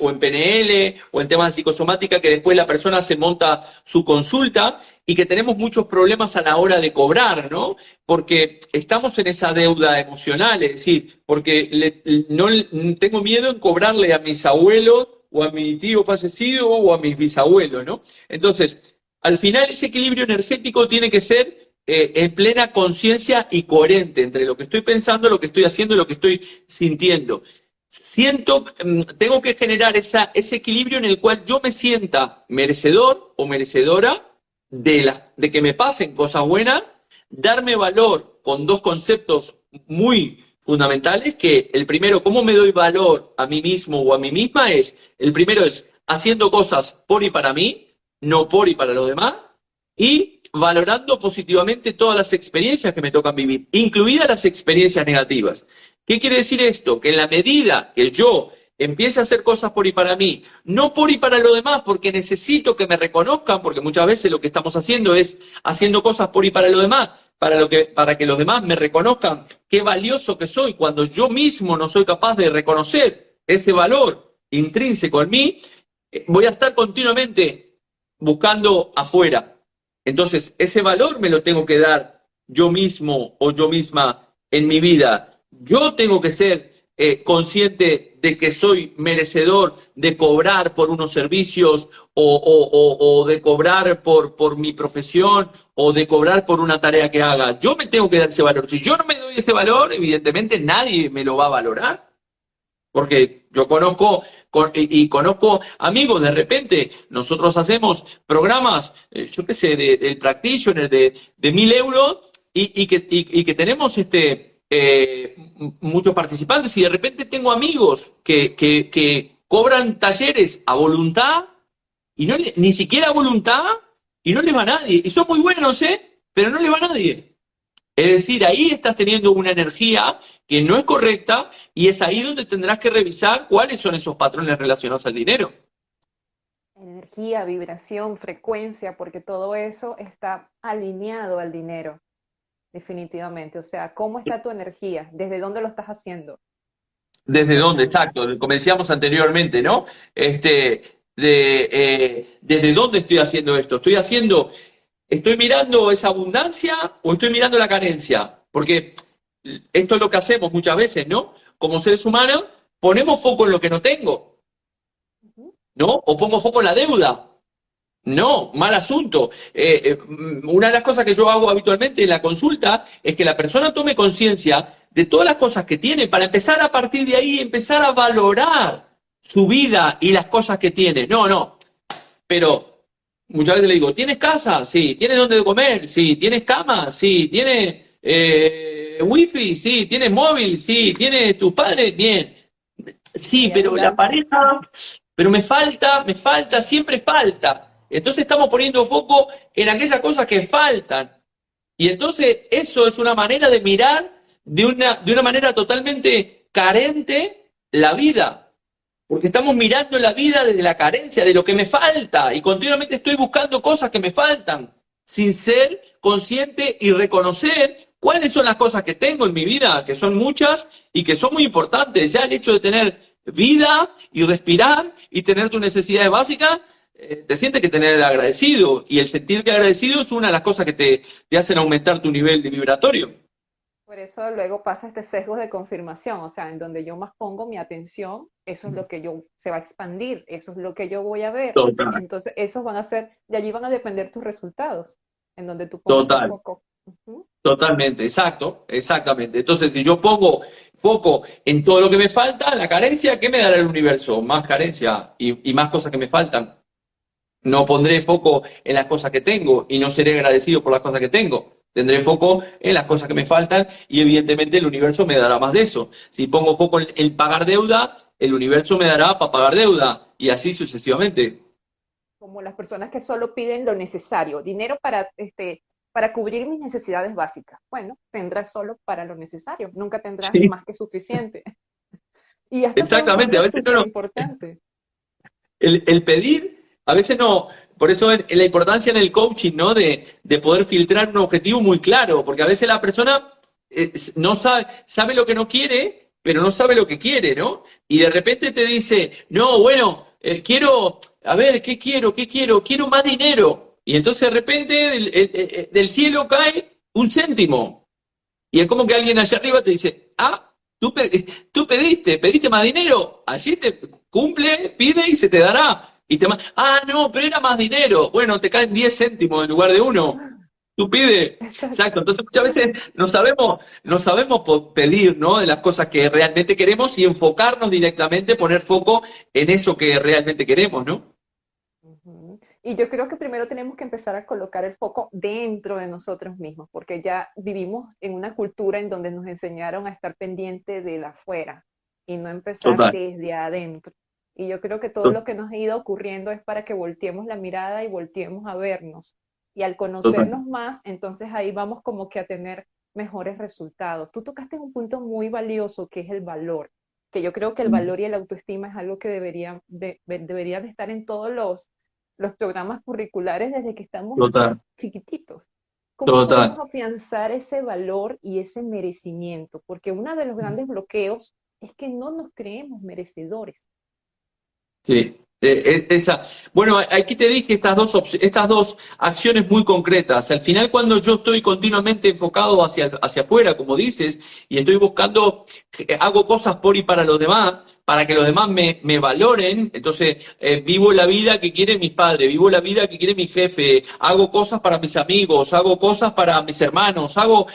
Speaker 2: o en PNL, o en temas de psicosomática, que después la persona se monta su consulta y que tenemos muchos problemas a la hora de cobrar, ¿no? Porque estamos en esa deuda emocional, es decir, porque no tengo miedo en cobrarle a mis abuelos o a mi tío fallecido o a mis bisabuelos, ¿no? Entonces, al final ese equilibrio energético tiene que ser en plena conciencia y coherente entre lo que estoy pensando, lo que estoy haciendo y lo que estoy sintiendo. Tengo que generar ese equilibrio en el cual yo me sienta merecedor o merecedora de que me pasen cosas buenas, darme valor con dos conceptos muy fundamentales, que el primero, cómo me doy valor a mí mismo o a mí misma, el primero es haciendo cosas por y para mí, no por y para los demás, y valorando positivamente todas las experiencias que me tocan vivir, incluidas las experiencias negativas. ¿Qué quiere decir esto? Que en la medida que yo empiece a hacer cosas por y para mí, no por y para lo demás, porque necesito que me reconozcan, porque muchas veces lo que estamos haciendo es haciendo cosas por y para lo demás, para que los demás me reconozcan qué valioso que soy, cuando yo mismo no soy capaz de reconocer ese valor intrínseco en mí, voy a estar continuamente buscando afuera. Entonces, ese valor me lo tengo que dar yo mismo o yo misma en mi vida. Yo tengo que ser consciente de que soy merecedor de cobrar por unos servicios o de cobrar por mi profesión o de cobrar por una tarea que haga. Yo me tengo que dar ese valor. Si yo no me doy ese valor, evidentemente nadie me lo va a valorar. Porque yo conozco y conozco amigos, de repente nosotros hacemos programas, yo qué sé, del practitioner de 1.000 euros y que tenemos muchos participantes y de repente tengo amigos que cobran talleres a voluntad y ni siquiera a voluntad y no les va a nadie. Y son muy buenos, ¿eh? Pero no les va a nadie. Es decir, ahí estás teniendo una energía que no es correcta y es ahí donde tendrás que revisar cuáles son esos patrones relacionados al dinero.
Speaker 1: Energía, vibración, frecuencia, porque todo eso está alineado al dinero, definitivamente. O sea, ¿cómo está tu energía? ¿Desde dónde lo estás haciendo?
Speaker 2: ¿Desde dónde?
Speaker 1: Importante.
Speaker 2: Exacto, como decíamos anteriormente, ¿no? ¿Desde dónde estoy haciendo esto? ¿Estoy mirando esa abundancia o estoy mirando la carencia? Porque esto es lo que hacemos muchas veces, ¿no? Como seres humanos, ponemos foco en lo que no tengo,
Speaker 1: Ujú.
Speaker 2: ¿no? O pongo foco en la deuda. No, mal asunto. Una de las cosas que yo hago habitualmente en la consulta es que la persona tome conciencia de todas las cosas que tiene para empezar a partir de ahí, empezar a valorar su vida y las cosas que tiene. No, no, pero muchas veces le digo, ¿tienes casa? Sí. ¿Tienes dónde comer? Sí. ¿Tienes cama? Sí. ¿Tienes wifi? Sí. ¿Tienes móvil? Sí. ¿Tienes tus padres? Bien. Sí,
Speaker 1: Hay
Speaker 2: pero la
Speaker 1: abundancia.
Speaker 2: pareja, pero me falta, siempre falta. Entonces estamos poniendo foco en aquellas cosas que faltan. Y entonces eso es una manera de mirar de una manera totalmente carente la vida. Porque estamos mirando la vida desde la carencia, de lo que me falta. Y continuamente estoy buscando cosas que me faltan, sin ser consciente y reconocer cuáles son las cosas que tengo en mi vida, que son muchas y que son muy importantes. Ya el hecho de tener vida y respirar y tener tus necesidades básicas, te sientes que tener el agradecido. Y el sentirte agradecido es una de las cosas que te hacen aumentar tu nivel de vibratorio.
Speaker 1: Por eso luego pasa este sesgo de confirmación, o sea, en donde yo más pongo mi atención, eso es lo que yo se va a expandir, eso es lo que yo voy a ver.
Speaker 2: Total,
Speaker 1: Entonces, esos van a ser, de allí van a depender tus resultados, en donde tú pongas el
Speaker 2: total.
Speaker 1: foco. Ujú.
Speaker 2: Totalmente, exacto, exactamente. Entonces, si yo pongo foco en todo lo que me falta, la carencia, ¿qué me dará el universo? Más carencia y más cosas que me faltan. No pondré foco en las cosas que tengo y no seré agradecido por las cosas que tengo. Tendré foco en las cosas que me faltan y evidentemente el universo me dará más de eso. Si pongo foco en pagar deuda, el universo me dará para pagar deuda y así sucesivamente.
Speaker 1: Como las personas que solo piden lo necesario, dinero para cubrir mis necesidades básicas. Bueno, tendrás solo para lo necesario, nunca tendrás
Speaker 2: Sí,
Speaker 1: más que suficiente. Y esto fue un
Speaker 2: exactamente. A
Speaker 1: cambio
Speaker 2: veces no,
Speaker 1: súper
Speaker 2: no.
Speaker 1: importante.
Speaker 2: El pedir, a veces no, por eso la importancia en el coaching, ¿no? De poder filtrar un objetivo muy claro, porque a veces la persona no sabe lo que no quiere, pero no sabe lo que quiere, ¿no? Y de repente te dice, no, bueno, quiero, a ver, ¿qué quiero? ¿Qué quiero? Quiero más dinero. Y entonces de repente del cielo cae un céntimo. Y es como que alguien allá arriba te dice, ah, tú pediste más dinero, allí te cumple, pide y se te dará. Ah, no, pero era más dinero. Bueno, te caen 10 céntimos en lugar de uno. Tú pide.
Speaker 1: Exacto.
Speaker 2: Exacto. Entonces muchas veces no sabemos pedir, ¿no? De las cosas que realmente queremos y enfocarnos directamente, poner foco en eso que realmente queremos, ¿no?
Speaker 1: Ujú. Y yo creo que primero tenemos que empezar a colocar el foco dentro de nosotros mismos, porque ya vivimos en una cultura en donde nos enseñaron a estar pendiente de la afuera y no empezar
Speaker 2: Total.
Speaker 1: desde adentro. Y yo creo que todo lo que nos ha ido ocurriendo es para que volteemos la mirada y volteemos a vernos Y al
Speaker 2: Total.
Speaker 1: conocernos más, entonces ahí vamos como que a tener mejores resultados. Tú tocaste un punto muy valioso que es el valor, que yo creo que el valor y la autoestima es algo que debería de estar en todos los programas curriculares desde que estamos
Speaker 2: Total.
Speaker 1: chiquititos. ¿Cómo podemos
Speaker 2: Total.
Speaker 1: afianzar ese valor y ese merecimiento? Porque uno de los grandes bloqueos es que no nos creemos merecedores.
Speaker 2: Sí, bueno, aquí te dije estas dos acciones muy concretas. Al final, cuando yo estoy continuamente enfocado hacia afuera, como dices, y estoy buscando, hago cosas por y para los demás, para que los demás me valoren, entonces vivo la vida que quieren mis padres, vivo la vida que quiere mi jefe, hago cosas para mis amigos, hago cosas para mis hermanos, hago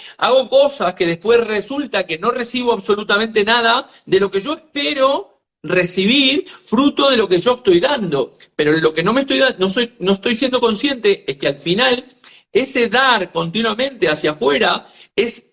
Speaker 2: cosas que después resulta que no recibo absolutamente nada de lo que yo espero recibir fruto de lo que yo estoy dando. Pero lo que no me estoy dando, no estoy siendo consciente es que al final ese dar continuamente hacia afuera es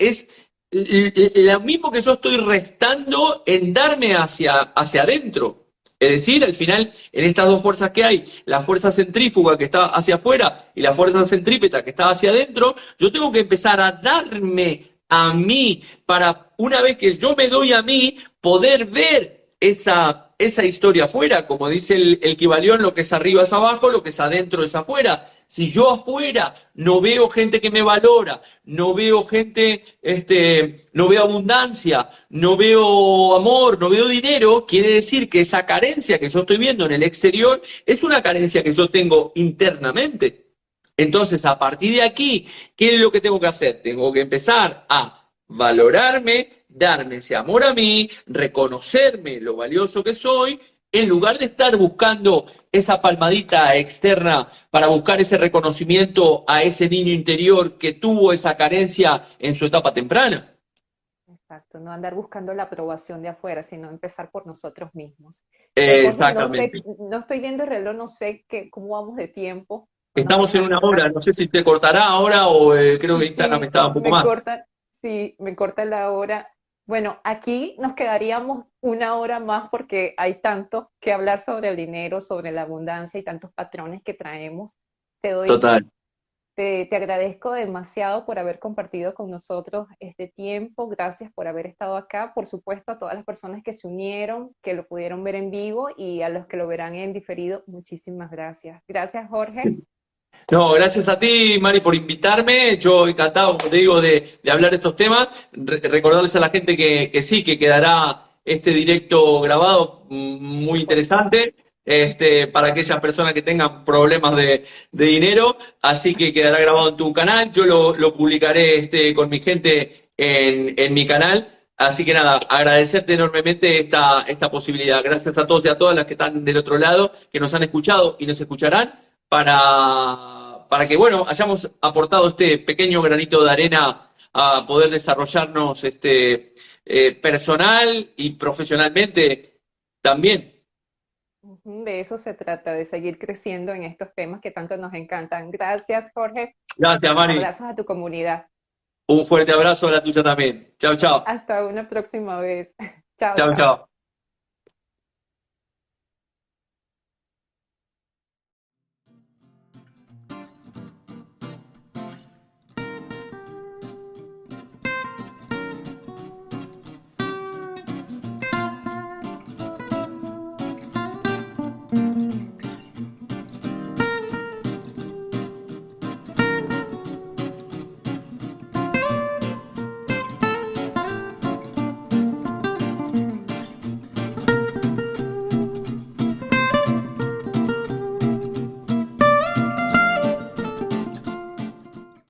Speaker 2: lo mismo que yo estoy restando en darme hacia adentro. Es decir, al final, en estas dos fuerzas que hay, la fuerza centrífuga que está hacia afuera y la fuerza centrípeta que está hacia adentro, yo tengo que empezar a darme a mí para una vez que yo me doy a mí, poder ver esa historia afuera, como dice el Kybalión, lo que es arriba es abajo, lo que es adentro es afuera. Si yo afuera no veo gente que me valora, no veo gente, no veo abundancia, no veo amor, no veo dinero, quiere decir que esa carencia que yo estoy viendo en el exterior es una carencia que yo tengo internamente. Entonces, a partir de aquí, ¿qué es lo que tengo que hacer? Tengo que empezar a valorarme, darme ese amor a mí, reconocerme lo valioso que soy, en lugar de estar buscando esa palmadita externa para buscar ese reconocimiento a ese niño interior que tuvo esa carencia en su etapa temprana.
Speaker 1: Exacto, no andar buscando la aprobación de afuera, sino empezar por nosotros mismos. Jorge, no sé,
Speaker 2: Exactamente.
Speaker 1: no estoy viendo el reloj, no sé cómo vamos de tiempo, o no
Speaker 2: Estamos en
Speaker 1: tienes
Speaker 2: una
Speaker 1: alguna.
Speaker 2: hora, no sé si te cortará ahora o creo que Instagram
Speaker 1: Sí,
Speaker 2: estaba un poco más.
Speaker 1: sí, me corta la hora. Bueno, aquí nos quedaríamos una hora más porque hay tanto que hablar sobre el dinero, sobre la abundancia y tantos patrones que traemos. Te doy
Speaker 2: Total.
Speaker 1: te agradezco demasiado por haber compartido con nosotros este tiempo. Gracias por haber estado acá. Por supuesto, a todas las personas que se unieron, que lo pudieron ver en vivo y a los que lo verán en diferido, muchísimas gracias. Gracias, Jorge.
Speaker 2: Sí. No, gracias a ti, Mari, por invitarme. Yo encantado, como te digo, de hablar de estos temas. Recordarles a la gente que sí, que quedará este directo grabado muy
Speaker 1: Por
Speaker 2: interesante, para aquellas personas que tengan problemas de dinero. Así que quedará grabado en tu canal. Yo lo publicaré con mi gente en mi canal. Así que nada, agradecerte enormemente esta posibilidad. Gracias a todos y a todas las que están del otro lado, que nos han escuchado y nos escucharán para que, bueno, hayamos aportado este pequeño granito de arena a poder desarrollarnos personal y profesionalmente también.
Speaker 1: de eso se trata, de seguir creciendo en estos temas que tanto nos encantan. Gracias, Jorge.
Speaker 2: Gracias, Mari.
Speaker 1: Abrazos a tu comunidad.
Speaker 2: Un fuerte abrazo a la tuya también. Chao, chao.
Speaker 1: Hasta una próxima vez. Chao,
Speaker 2: Chao,
Speaker 1: chao.
Speaker 2: chao.